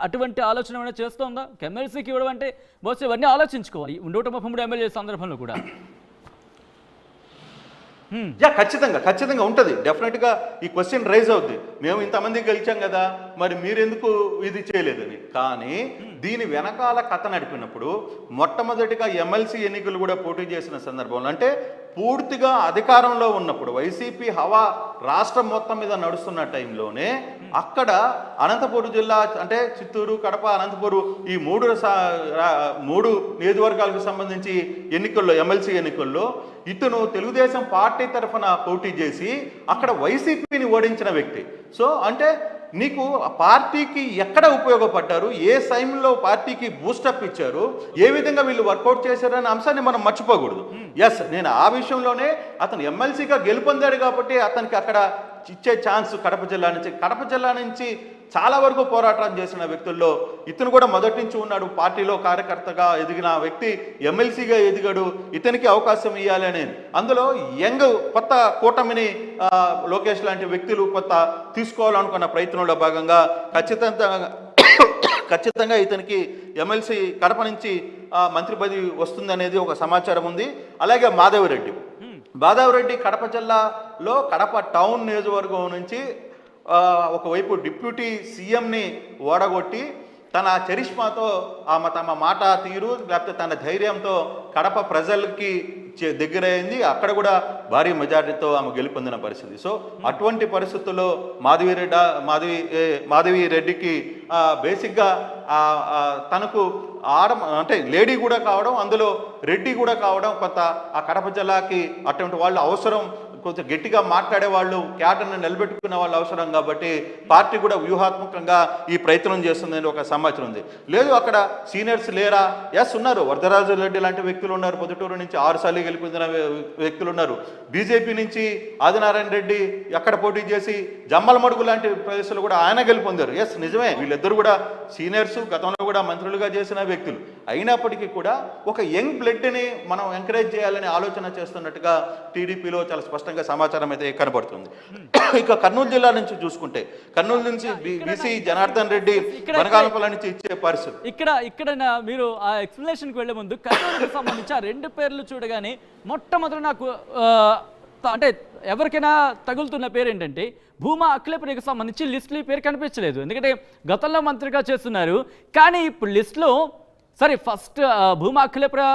అటువంటి ఆలోచన ఏమైనా చేస్తుందా? ఒక ఎమ్మెల్సీకి ఇవ్వడం అంటే బహుశా ఇవన్నీ ఆలోచించుకోవాలి 133 ఎమ్మెల్యే సందర్భంలో కూడా. ఖచ్చితంగా ఉంటుంది. డెఫినెట్గా ఈ క్వశ్చన్ రైజ్ అవుద్ది, మేము ఇంతమంది గెలిచాం కదా, మరి మీరెందుకు ఇది చేయలేదని. కానీ దీని వెనకాల కథ నడిపినప్పుడు మొట్టమొదటిగా ఎమ్మెల్సీ ఎన్నికలు కూడా పోటీ చేసిన సందర్భంలో, అంటే పూర్తిగా అధికారంలో ఉన్నప్పుడు వైసీపీ హవా రాష్ట్రం మొత్తం మీద నడుస్తున్న టైంలోనే అక్కడ అనంతపురం జిల్లా, అంటే చిత్తూరు, కడప, అనంతపురం, ఈ మూడు నియోజకవర్గాలకు సంబంధించి ఎన్నికల్లో, ఎమ్మెల్సీ ఎన్నికల్లో ఇతను తెలుగుదేశం పార్టీ తరఫున పోటీ చేసి అక్కడ వైసీపీని ఓడించిన వ్యక్తి. సో అంటే నీకు పార్టీకి ఎక్కడ ఉపయోగపడ్డారు, ఏ టైంలో పార్టీకి బూస్టప్ ఇచ్చారు, ఏ విధంగా వీళ్ళు వర్కౌట్ చేశారనే అంశాన్ని మనం మర్చిపోకూడదు. ఎస్, నేను ఆ విషయంలోనే అతను ఎమ్మెల్సీగా గెలుపొందాడు కాబట్టి అతనికి అక్కడ ఇచ్చే ఛాన్స్ కడప జిల్లా నుంచి చాలా వరకు పోరాటం చేసిన వ్యక్తుల్లో ఇతను కూడా మొదటి నుంచి ఉన్నాడు. పార్టీలో కార్యకర్తగా ఎదిగిన వ్యక్తి ఎమ్మెల్సీగా ఎదిగాడు, ఇతనికి అవకాశం ఇవ్వాలి అనేది. అందులో యంగ్ కొత్త కూటమిని లోకేష్ లాంటి వ్యక్తులు కొత్త తీసుకోవాలనుకున్న ప్రయత్నంలో భాగంగా ఖచ్చితంగా ఇతనికి ఎమ్మెల్సీ కడప నుంచి మంత్రి పదవి వస్తుందనేది ఒక సమాచారం ఉంది. అలాగే మాధవిరెడ్డి కడప జిల్లాలో కడప టౌన్ నియోజకవర్గం నుంచి ఒకవైపు డిప్యూటీ సీఎంని ఓడగొట్టి తన చరిష్మాతో తమ మాట తీరు లేకపోతే తన ధైర్యంతో కడప ప్రజలకి దగ్గరైంది. అక్కడ కూడా భారీ మెజారిటీతో ఆమె గెలుపొందిన పరిస్థితి. సో అటువంటి పరిస్థితుల్లో మాధవి రెడ్డికి బేసిక్గా తనకు అంటే లేడీ కూడా కావడం, అందులో రెడ్డి కూడా కావడం, కొంత ఆ కడప జిల్లాకి అటువంటి వాళ్ళు అవసరం, కొంచెం గట్టిగా మాట్లాడే వాళ్ళు, క్యాడర్ని నిలబెట్టుకునే వాళ్ళు అవసరం కాబట్టి పార్టీ కూడా వ్యూహాత్మకంగా ఈ ప్రయత్నం చేస్తుందని ఒక సమాచారం ఉంది. లేదు అక్కడ సీనియర్స్ లేరా? ఎస్ ఉన్నారు. వరదరాజు రెడ్డి లాంటి వ్యక్తులు ఉన్నారు, పొద్దుటూరు నుంచి 6 సార్లు గెలిపొందిన వ్యక్తులు ఉన్నారు. బీజేపీ నుంచి ఆదినారాయణ రెడ్డి అక్కడ పోటీ చేసి జమ్మలమడుగు లాంటి ప్రదేశాలు కూడా ఆయన గెలుపొందారు. ఎస్ నిజమే, వీళ్ళిద్దరు కూడా సీనియర్స్, గతంలో కూడా మంత్రులుగా చేసిన వ్యక్తులు. అయినప్పటికీ కూడా ఒక యంగ్ బ్లడ్ని మనం ఎంకరేజ్ చేయాలని ఆలోచన చేస్తున్నట్టుగా టీడీపీలో చాలా స్పష్టంగా సమాచారం అయితే కనబడుతుంది. ఇక కర్నూలు జిల్లా నుంచి చూసుకుంటే, కర్నూలు నుంచి బీసీ జనార్దన్ రెడ్డి బనగానపల్లి నుంచి ఇచ్చే పరిస్థితి. ఇక్కడ మీరు ఆ ఎక్స్ప్లెనేషన్కి వెళ్లే ముందు కర్నూలుకి సంబంధించి ఆ 2 పేర్లు చూడగానే మొట్టమొదటి నాకు అంటే ఎవరికైనా తగులుతున్న పేరు ఏంటంటే భూమా అఖిలప్రియకి సంబంధించి లిస్టులో పేరు కనిపించలేదు. ఎందుకంటే గతంలో మంత్రిగా చేస్తున్నారు, కానీ ఇప్పుడు లిస్టులో సరే ఫస్ట్ భూమా అఖిలప్రియ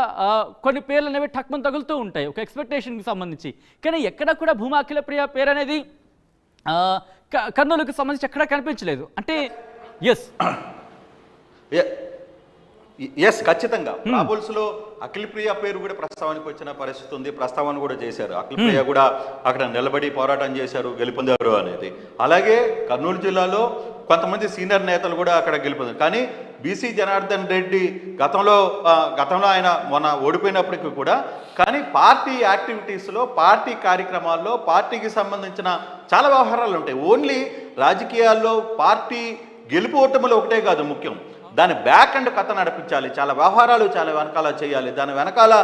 కొన్ని పేర్లు అనేవి టక్మని తగులుతూ ఉంటాయి ఒక ఎక్స్పెక్టేషన్కి సంబంధించి. కానీ ఎక్కడ కూడా భూమా అఖిలప్రియ పేరు అనేది కర్నూలుకి సంబంధించి ఎక్కడా కనిపించలేదు. అంటే ఎస్ ఖచ్చితంగా రాబుల్స్లో అఖిలప్రియ పేరు కూడా ప్రస్తావనకు వచ్చిన పరిస్థితి ఉంది. ప్రస్తావన కూడా చేశారు. అఖిలప్రియ కూడా అక్కడ నిలబడి పోరాటం చేశారు, గెలుపొందారు అనేది. అలాగే కర్నూలు జిల్లాలో కొంతమంది సీనియర్ నేతలు కూడా అక్కడ గెలుపొందారు. కానీ బీసీ జనార్దన్ రెడ్డి గతంలో ఆయన మొన్న ఓడిపోయినప్పటికీ కూడా కానీ పార్టీ యాక్టివిటీస్లో, పార్టీ కార్యక్రమాల్లో, పార్టీకి సంబంధించిన చాలా వ్యవహారాలు ఉంటాయి. ఓన్లీ రాజకీయాల్లో పార్టీ గెలుపు ఓటములు ఒకటే కాదు ముఖ్యం, దాని బ్యాక్ అండ్ కథ నడిపించాలి. చాలా వ్యవహారాలు చాలా వెనకాల చేయాలి. దాని వెనకాల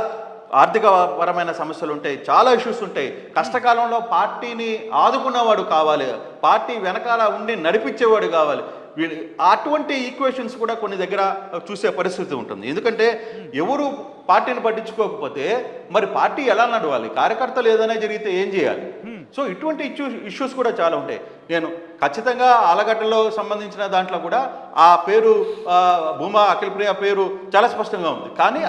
ఆర్థికపరమైన సమస్యలు ఉంటాయి, చాలా ఇష్యూస్ ఉంటాయి. కష్టకాలంలో పార్టీని ఆదుకున్నవాడు కావాలి, పార్టీ వెనకాల ఉండి నడిపించేవాడు కావాలి. అటువంటి ఈక్వేషన్స్ కూడా కొన్ని దగ్గర చూసే పరిస్థితి ఉంటుంది. ఎందుకంటే ఎవరు పార్టీని పట్టించుకోకపోతే మరి పార్టీ ఎలా నడవాలి, కార్యకర్తలు ఏదైనా జరిగితే ఏం చేయాలి? సో ఇటువంటి ఇష్యూస్ కూడా చాలా ఉంటాయి. నేను ఖచ్చితంగా ఆలగడ్డలో సంబంధించిన దాంట్లో కూడా ఆ పేరు భూమా అఖిలప్రియ పేరు చాలా స్పష్టంగా ఉంది. కానీ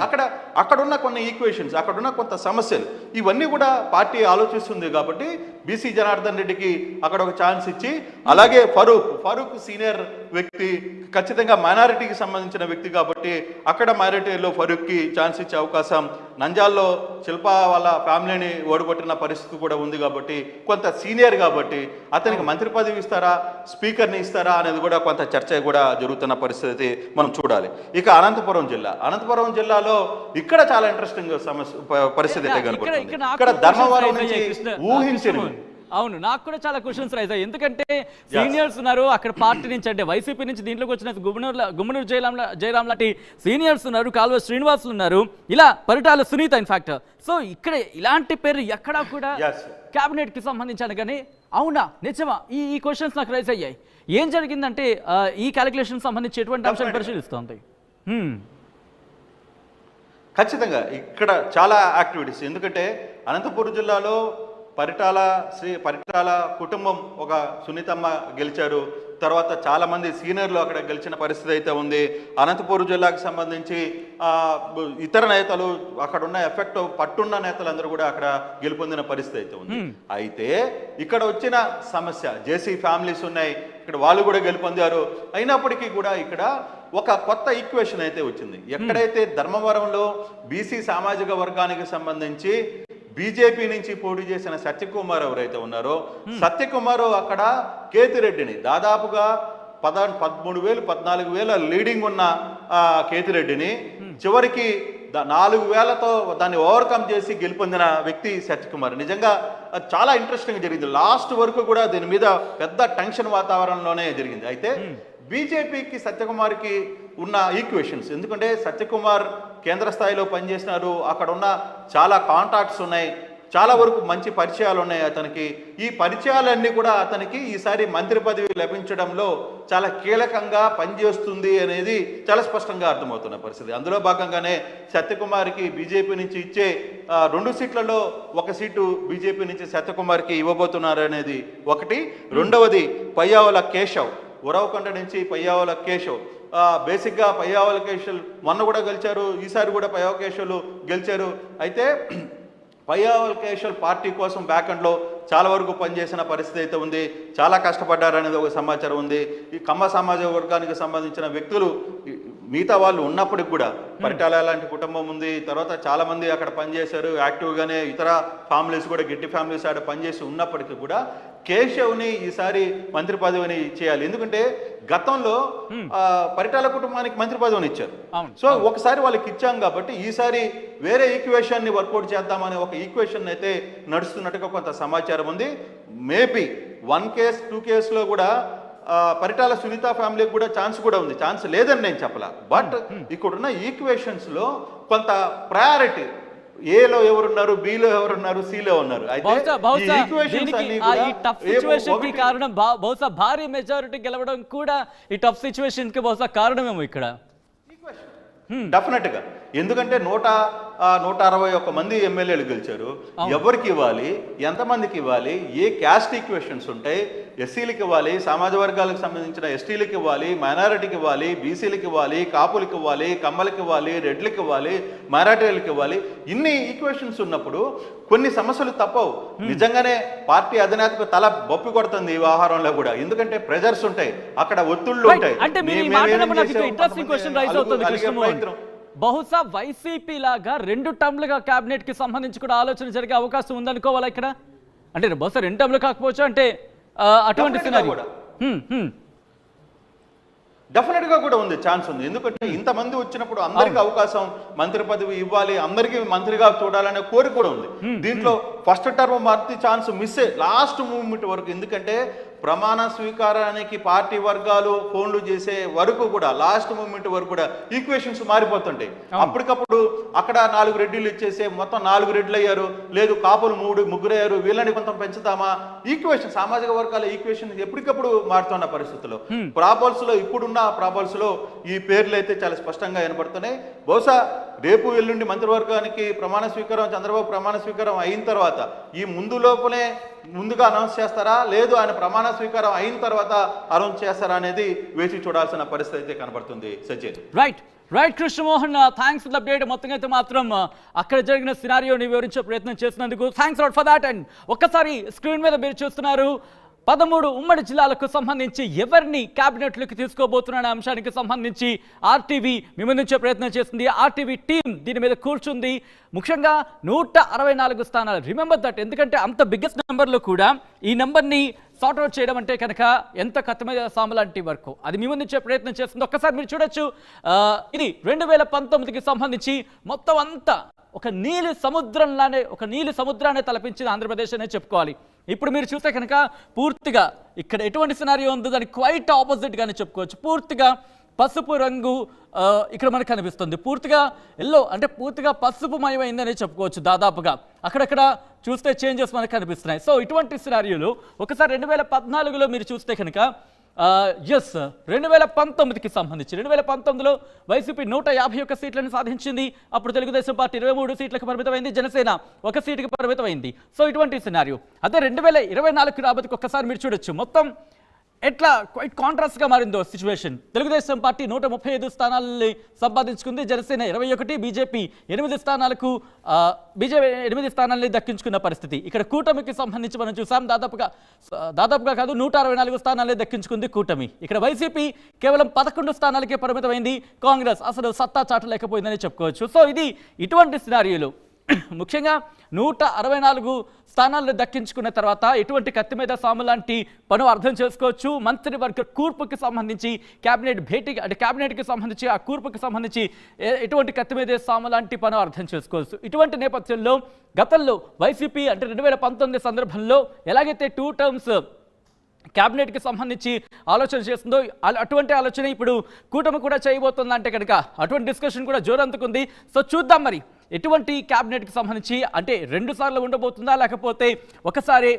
అక్కడున్న కొన్ని ఈక్వేషన్స్, అక్కడున్న కొంత సమస్యలు ఇవన్నీ కూడా పార్టీ ఆలోచిస్తుంది. కాబట్టి బీసీ జనార్దన్ రెడ్డికి అక్కడ ఒక ఛాన్స్ ఇచ్చి, అలాగే ఫరూక్ సీనియర్ వ్యక్తి, ఖచ్చితంగా మైనారిటీకి సంబంధించిన వ్యక్తి కాబట్టి అక్కడ మైనారిటీలో ఫరూక్కి ఛాన్స్ ఇచ్చే అవకాశం, నంజాల్లో శిల్పా వాళ్ళ ఫ్యామిలీని ఓడగొట్టిన పరిస్థితి కూడా ఉంది కాబట్టి కొంత సీనియర్ కాబట్టి అతనికి మంత్రి పదవి ఇస్తారా, స్పీకర్ని ఇస్తారా అనేది కూడా కొంత చర్చ కూడా జరుగుతున్న పరిస్థితి మనం చూడాలి. ఇక అనంతపురం జిల్లాలో ఇక్కడ చాలా ఇంట్రెస్టింగ్ పరిస్థితి అయితే కనబడుతుంది. ఇక్కడ ధర్మవరం నుంచి ఊహించని, అవును, నాకు కూడా చాలా క్వశ్చన్స్ రైజ్ అయ్యాయి. ఎందుకంటే సీనియర్స్ ఉన్నారు అక్కడ పార్టీ నుంచి, అంటే వైసీపీ నుంచి దీంట్లోకి వచ్చిన గుమ్మనూరు జయరాం లాంటి సీనియర్స్ ఉన్నారు, కాలువ శ్రీనివాసులు ఉన్నారు, ఇలా పరిటాల సునీత ఇన్ఫాక్ట్. సో ఇక్కడ ఇలాంటి పేరు ఎక్కడా కూడా క్యాబినెట్ కి సంబంధించాను. కానీ అవునా, నిజమా, ఈ క్వశ్చన్స్ నాకు రైజ్ అయ్యాయి. ఏం జరిగిందంటే ఈ క్యాలిక్యులేషన్ సంబంధించి ఎటువంటి అంశాలు పరిశీలిస్తుంది? ఖచ్చితంగా ఇక్కడ చాలా యాక్టివిటీస్, ఎందుకంటే అనంతపురం జిల్లాలో పరిటాల కుటుంబం ఒక సునీతమ్మ గెలిచారు. తర్వాత చాలామంది సీనియర్లు అక్కడ గెలిచిన పరిస్థితి అయితే ఉంది. అనంతపురం జిల్లాకు సంబంధించి ఇతర నేతలు, అక్కడ ఉన్న ఎఫెక్ట్ పట్టున్న నేతలందరూ కూడా అక్కడ గెలుపొందిన పరిస్థితి అయితే ఉంది. అయితే ఇక్కడ వచ్చిన సమస్య, జేసీ ఫ్యామిలీస్ ఉన్నాయి, ఇక్కడ వాళ్ళు కూడా గెలుపొందారు. అయినప్పటికీ కూడా ఇక్కడ ఒక కొత్త ఈక్వేషన్ అయితే వచ్చింది. ఎక్కడైతే ధర్మవరంలో బీసీ సామాజిక వర్గానికి సంబంధించి బీజేపీ నుంచి పోటీ చేసిన సత్యకుమార్ ఎవరైతే ఉన్నారో, సత్యకుమార్ అక్కడ కేతిరెడ్డిని దాదాపుగా 13,000 14,000 లీడింగ్ ఉన్న కేతిరెడ్డిని చివరికి 4,000తో దాన్ని ఓవర్కమ్ చేసి గెలుపొందిన వ్యక్తి సత్యకుమార్. నిజంగా చాలా ఇంట్రెస్టింగ్ జరిగింది. లాస్ట్ వరకు కూడా దీని మీద పెద్ద టెన్షన్ వాతావరణంలోనే జరిగింది. అయితే బీజేపీకి సత్యకుమార్కి ఉన్న ఈక్వేషన్స్, ఎందుకంటే సత్యకుమార్ కేంద్ర స్థాయిలో పనిచేసినారు, అక్కడ ఉన్న చాలా కాంటాక్ట్స్ ఉన్నాయి, చాలా వరకు మంచి పరిచయాలు ఉన్నాయి అతనికి. ఈ పరిచయాలన్నీ కూడా అతనికి ఈసారి మంత్రి పదవి లభించడంలో చాలా కీలకంగా పనిచేస్తుంది అనేది చాలా స్పష్టంగా అర్థమవుతున్న పరిస్థితి. అందులో భాగంగానే సత్యకుమార్కి బీజేపీ నుంచి ఇచ్చే 2 సీట్లలో 1 సీటు బీజేపీ నుంచి సత్యకుమార్కి ఇవ్వబోతున్నారు అనేది ఒకటి. రెండవది పయ్యావుల కేశవ్, ఉరవకొండ నుంచి పయ్యావుల కేశవ్. బేసిక్గా పయ్యావుల కేశవ్ మొన్న కూడా గెలిచారు, ఈసారి కూడా పయ్యావుల కేశవులు గెలిచారు. అయితే పయ్యావుల కేశవ్ పార్టీ కోసం బ్యాక్ఎండ్లో చాలా వరకు పనిచేసిన పరిస్థితి అయితే ఉంది, చాలా కష్టపడ్డారనేది ఒక సమాచారం ఉంది. ఈ కమ్మ సామాజిక వర్గానికి సంబంధించిన వ్యక్తులు మిగతా వాళ్ళు ఉన్నప్పటికి కూడా, పరిటాల లాంటి కుటుంబం ఉంది, తర్వాత చాలామంది అక్కడ పనిచేశారు యాక్టివ్గానే, ఇతర ఫ్యామిలీస్ కూడా గట్టి ఫ్యామిలీస్ ఆడ పనిచేసి ఉన్నప్పటికీ కూడా కేశవ్ని ఈసారి మంత్రి పదవిని చేయాలి. ఎందుకంటే గతంలో పరిటాల కుటుంబానికి మంత్రి పదవిని ఇచ్చారు. సో ఒకసారి వాళ్ళకి ఇచ్చాం కాబట్టి ఈసారి వేరే ఈక్వేషన్ ని వర్కౌట్ చేద్దామనే ఒక ఈక్వేషన్ అయితే నడుస్తున్నట్టుగా కొంత సమాచారం ఉంది. మేబీ 1 కేస్ 2 కేసులో కూడా పరిటాల సునీత ఫ్యామిలీకి కూడా ఛాన్స్ కూడా ఉంది, ఛాన్స్ లేదని నేను చెప్పలా. బట్ ఇక్కడున్న ఈక్వేషన్స్ లో కొంత ప్రయారిటీ, ఏలో ఎవరున్నారు, బిలో ఎవరున్నారు, సిలో ఉన్నారు. కారణం బహుశా భారీ మెజారిటీ గెలవడం కూడా ఈ టఫ్ సిచ్యువేషన్ కి బహుశా కారణమేమో ఇక్కడ. డెఫినెట్ గా, ఎందుకంటే 161 మంది ఎమ్మెల్యేలు గెలిచారు. ఎవరికి ఇవ్వాలి, ఎంతమందికి ఇవ్వాలి, ఏ క్యాస్ట్ ఈక్వేషన్స్ ఉంటాయి, ఎస్సీలకు ఇవ్వాలి, సామాజిక వర్గాలకు సంబంధించిన ఎస్టీలకు ఇవ్వాలి, మైనారిటీకి ఇవ్వాలి, బీసీలకు ఇవ్వాలి, కాపులకు ఇవ్వాలి, కమ్మలకు ఇవ్వాలి, రెడ్లకు ఇవ్వాలి, మైనారిటీలకు ఇవ్వాలి, ఇన్ని ఈక్వేషన్స్ ఉన్నప్పుడు కొన్ని సమస్యలు తప్పవు. నిజంగానే పార్టీ అధినేతకు తల బొప్పి కొడుతుంది ఈ వ్యవహారంలో కూడా, ఎందుకంటే ప్రెజర్స్ ఉంటాయి, అక్కడ ఒత్తిళ్లు ఉంటాయి. బహుశా వైసీపీ లాగా 2 టర్మ్లుగా క్యాబినెట్ కి సంబంధించి కూడా ఆలోచన జరిగే అవకాశం ఉందనుకోవాలా ఇక్కడ? అంటే బహుశా 2 టర్మ్లు కాకపోవచ్చు, అంటే అటువంటి సినారియో డెఫినెట్ గా కూడా ఉంది, ఛాన్స్ ఉంది. ఎందుకంటే ఇంతమంది వచ్చినప్పుడు అందరికీ అవకాశం, మంత్రి పదవి ఇవ్వాలి, అందరికీ మంత్రిగా చూడాలనే కోరిక కూడా ఉంది. దీంట్లో ఫస్ట్ టర్మ్ మంత్రి ఛాన్స్ మిస్ లాస్ట్ మూమెంట్ వరకు, ఎందుకంటే ప్రమాణ స్వీకారానికి పార్టీ వర్గాలు ఫోన్లు చేసే వరకు కూడా, లాస్ట్ మూమెంట్ వరకు కూడా ఈక్వేషన్స్ మారిపోతుంటాయి. అప్పటికప్పుడు అక్కడ 4 రెడ్డిలు ఇచ్చేసే మొత్తం 4 రెడ్లు అయ్యారు, లేదు కాపులు 3 అయ్యారు, వీళ్ళని కొంత పెంచుతామా, ఈక్వేషన్ సామాజిక వర్గాల ఈక్వేషన్ ఎప్పటికప్పుడు మారుతున్న పరిస్థితుల్లో ప్రాబల్స్ లో, ఇప్పుడున్న ప్రాబల్స్ లో ఈ పేర్లు అయితే చాలా స్పష్టంగా వినపడుతున్నాయి. బహుశా రేపు ఎల్లుండి మంత్రివర్గానికి ప్రమాణ స్వీకారం, చంద్రబాబు ప్రమాణ స్వీకారం అయిన తర్వాత ఈ ముందుగా అనౌన్స్ చేస్తారా, లేదు ఆయన ప్రమాణ స్వీకారం అయిన తర్వాత అనౌన్స్ చేస్తారా అనేది వేచి చూడాల్సిన పరిస్థితి అయితే కనబడుతుంది Sachin. Right Krishnamohan, thanks for the update. మొత్తంగా అయితే మాత్రం అక్కడ జరిగిన సినారియోని వివరించే ప్రయత్నం చేసినందుకు thanks lot for that. And ఒక్కసారి స్క్రీన్ మీద మీరు చూస్తున్నారు 13 ఉమ్మడి జిల్లాలకు సంబంధించి ఎవరిని క్యాబినెట్లోకి తీసుకోబోతున్న అంశానికి సంబంధించి ఆర్టీవీ మీ ముందుంచే ప్రయత్నం చేస్తుంది. ఆర్టీవీ టీం దీని మీద కూర్చుంది. ముఖ్యంగా 164 స్థానాలు. రిమెంబర్ దట్, ఎందుకంటే అంత బిగ్గెస్ట్ నెంబర్లో కూడా ఈ నెంబర్ని సార్ట్అవుట్ చేయడం అంటే కనుక ఎంత కథమైన సాము లాంటి వరకు అది మీ ముందుంచే ప్రయత్నం చేస్తుంది. ఒక్కసారి మీరు చూడొచ్చు, ఇది 2019కి సంబంధించి మొత్తం అంతా ఒక నీలి సముద్రాన్ని తలపించిన ఆంధ్రప్రదేశ్ అనే చెప్పుకోవాలి. ఇప్పుడు మీరు చూస్తే కనుక పూర్తిగా ఇక్కడ ఎటువంటి సినారియో ఉందో దానికి క్వైట్ ఆపోజిట్గానే చెప్పుకోవచ్చు. పూర్తిగా పసుపు రంగు ఇక్కడ మనకు కనిపిస్తుంది. పూర్తిగా ఎల్లో అంటే పూర్తిగా పసుపుమయమైందనే చెప్పుకోవచ్చు. దాదాపుగా అక్కడక్కడ చూస్తే చేంజెస్ మనకు కనిపిస్తున్నాయి. సో ఇటువంటి సినారియోలు ఒకసారి 2014లో మీరు చూస్తే కనుక 2019కి సంబంధించి 2019లో వైసీపీ 151 సీట్లను సాధించింది. అప్పుడు తెలుగుదేశం పార్టీ 23 సీట్లకు పరిమితమైంది, జనసేన 1 సీటుకి పరిమితమైంది. సో ఇటువంటి సినారియో. అదే 2024 రాబోతుకి ఒక్కసారి మీరు చూడొచ్చు మొత్తం ఎట్లా క్వైట్ కాంట్రాస్ట్గా మారిందో సిచ్యువేషన్. తెలుగుదేశం పార్టీ 135 స్థానాలని సంపాదించుకుంది, జనసేన 21, బీజేపీ 8 స్థానాలని దక్కించుకున్న పరిస్థితి. ఇక్కడ కూటమికి సంబంధించి మనం చూసాం, దాదాపుగా కాదు 164 స్థానాలే దక్కించుకుంది కూటమి. ఇక్కడ వైసీపీ కేవలం 11 స్థానాలకే పరిమితమైంది, కాంగ్రెస్ అసలు సత్తా చాటలేకపోయిందని చెప్పుకోవచ్చు. సో ఇది ఇటువంటి సినారియోలు. ముఖ్యంగా 164 స్థానాలను దక్కించుకున్న తర్వాత ఎటువంటి కత్తి మీద సాము లాంటి పను అర్థం చేసుకోవచ్చు. మంత్రివర్గ కూర్పుకి సంబంధించి క్యాబినెట్కి సంబంధించి ఆ కూర్పుకి సంబంధించి ఎటువంటి కత్తి మీద సాము లాంటి పను అర్థం చేసుకోవచ్చు. ఇటువంటి నేపథ్యంలో గతంలో వైసీపీ అంటే 2019 సందర్భంలో ఎలాగైతే 2 టర్మ్స్ క్యాబినెట్కి సంబంధించి ఆలోచన చేస్తుందో అటువంటి ఆలోచన ఇప్పుడు కూటమి కూడా చేయబోతుందంటే కనుక అటువంటి డిస్కషన్ కూడా జోరందుకుంది. సో చూద్దాం మరి ఎటువంటి క్యాబినెట్కి సంబంధించి అంటే 2 సార్లు ఉండబోతుందా, లేకపోతే ఒకసారి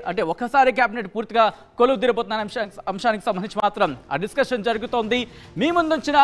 క్యాబినెట్ పూర్తిగా కొలువు తీరబోతున్న అంశానికి సంబంధించి మాత్రం ఆ డిస్కషన్ జరుగుతోంది. మీ ముందుంచిన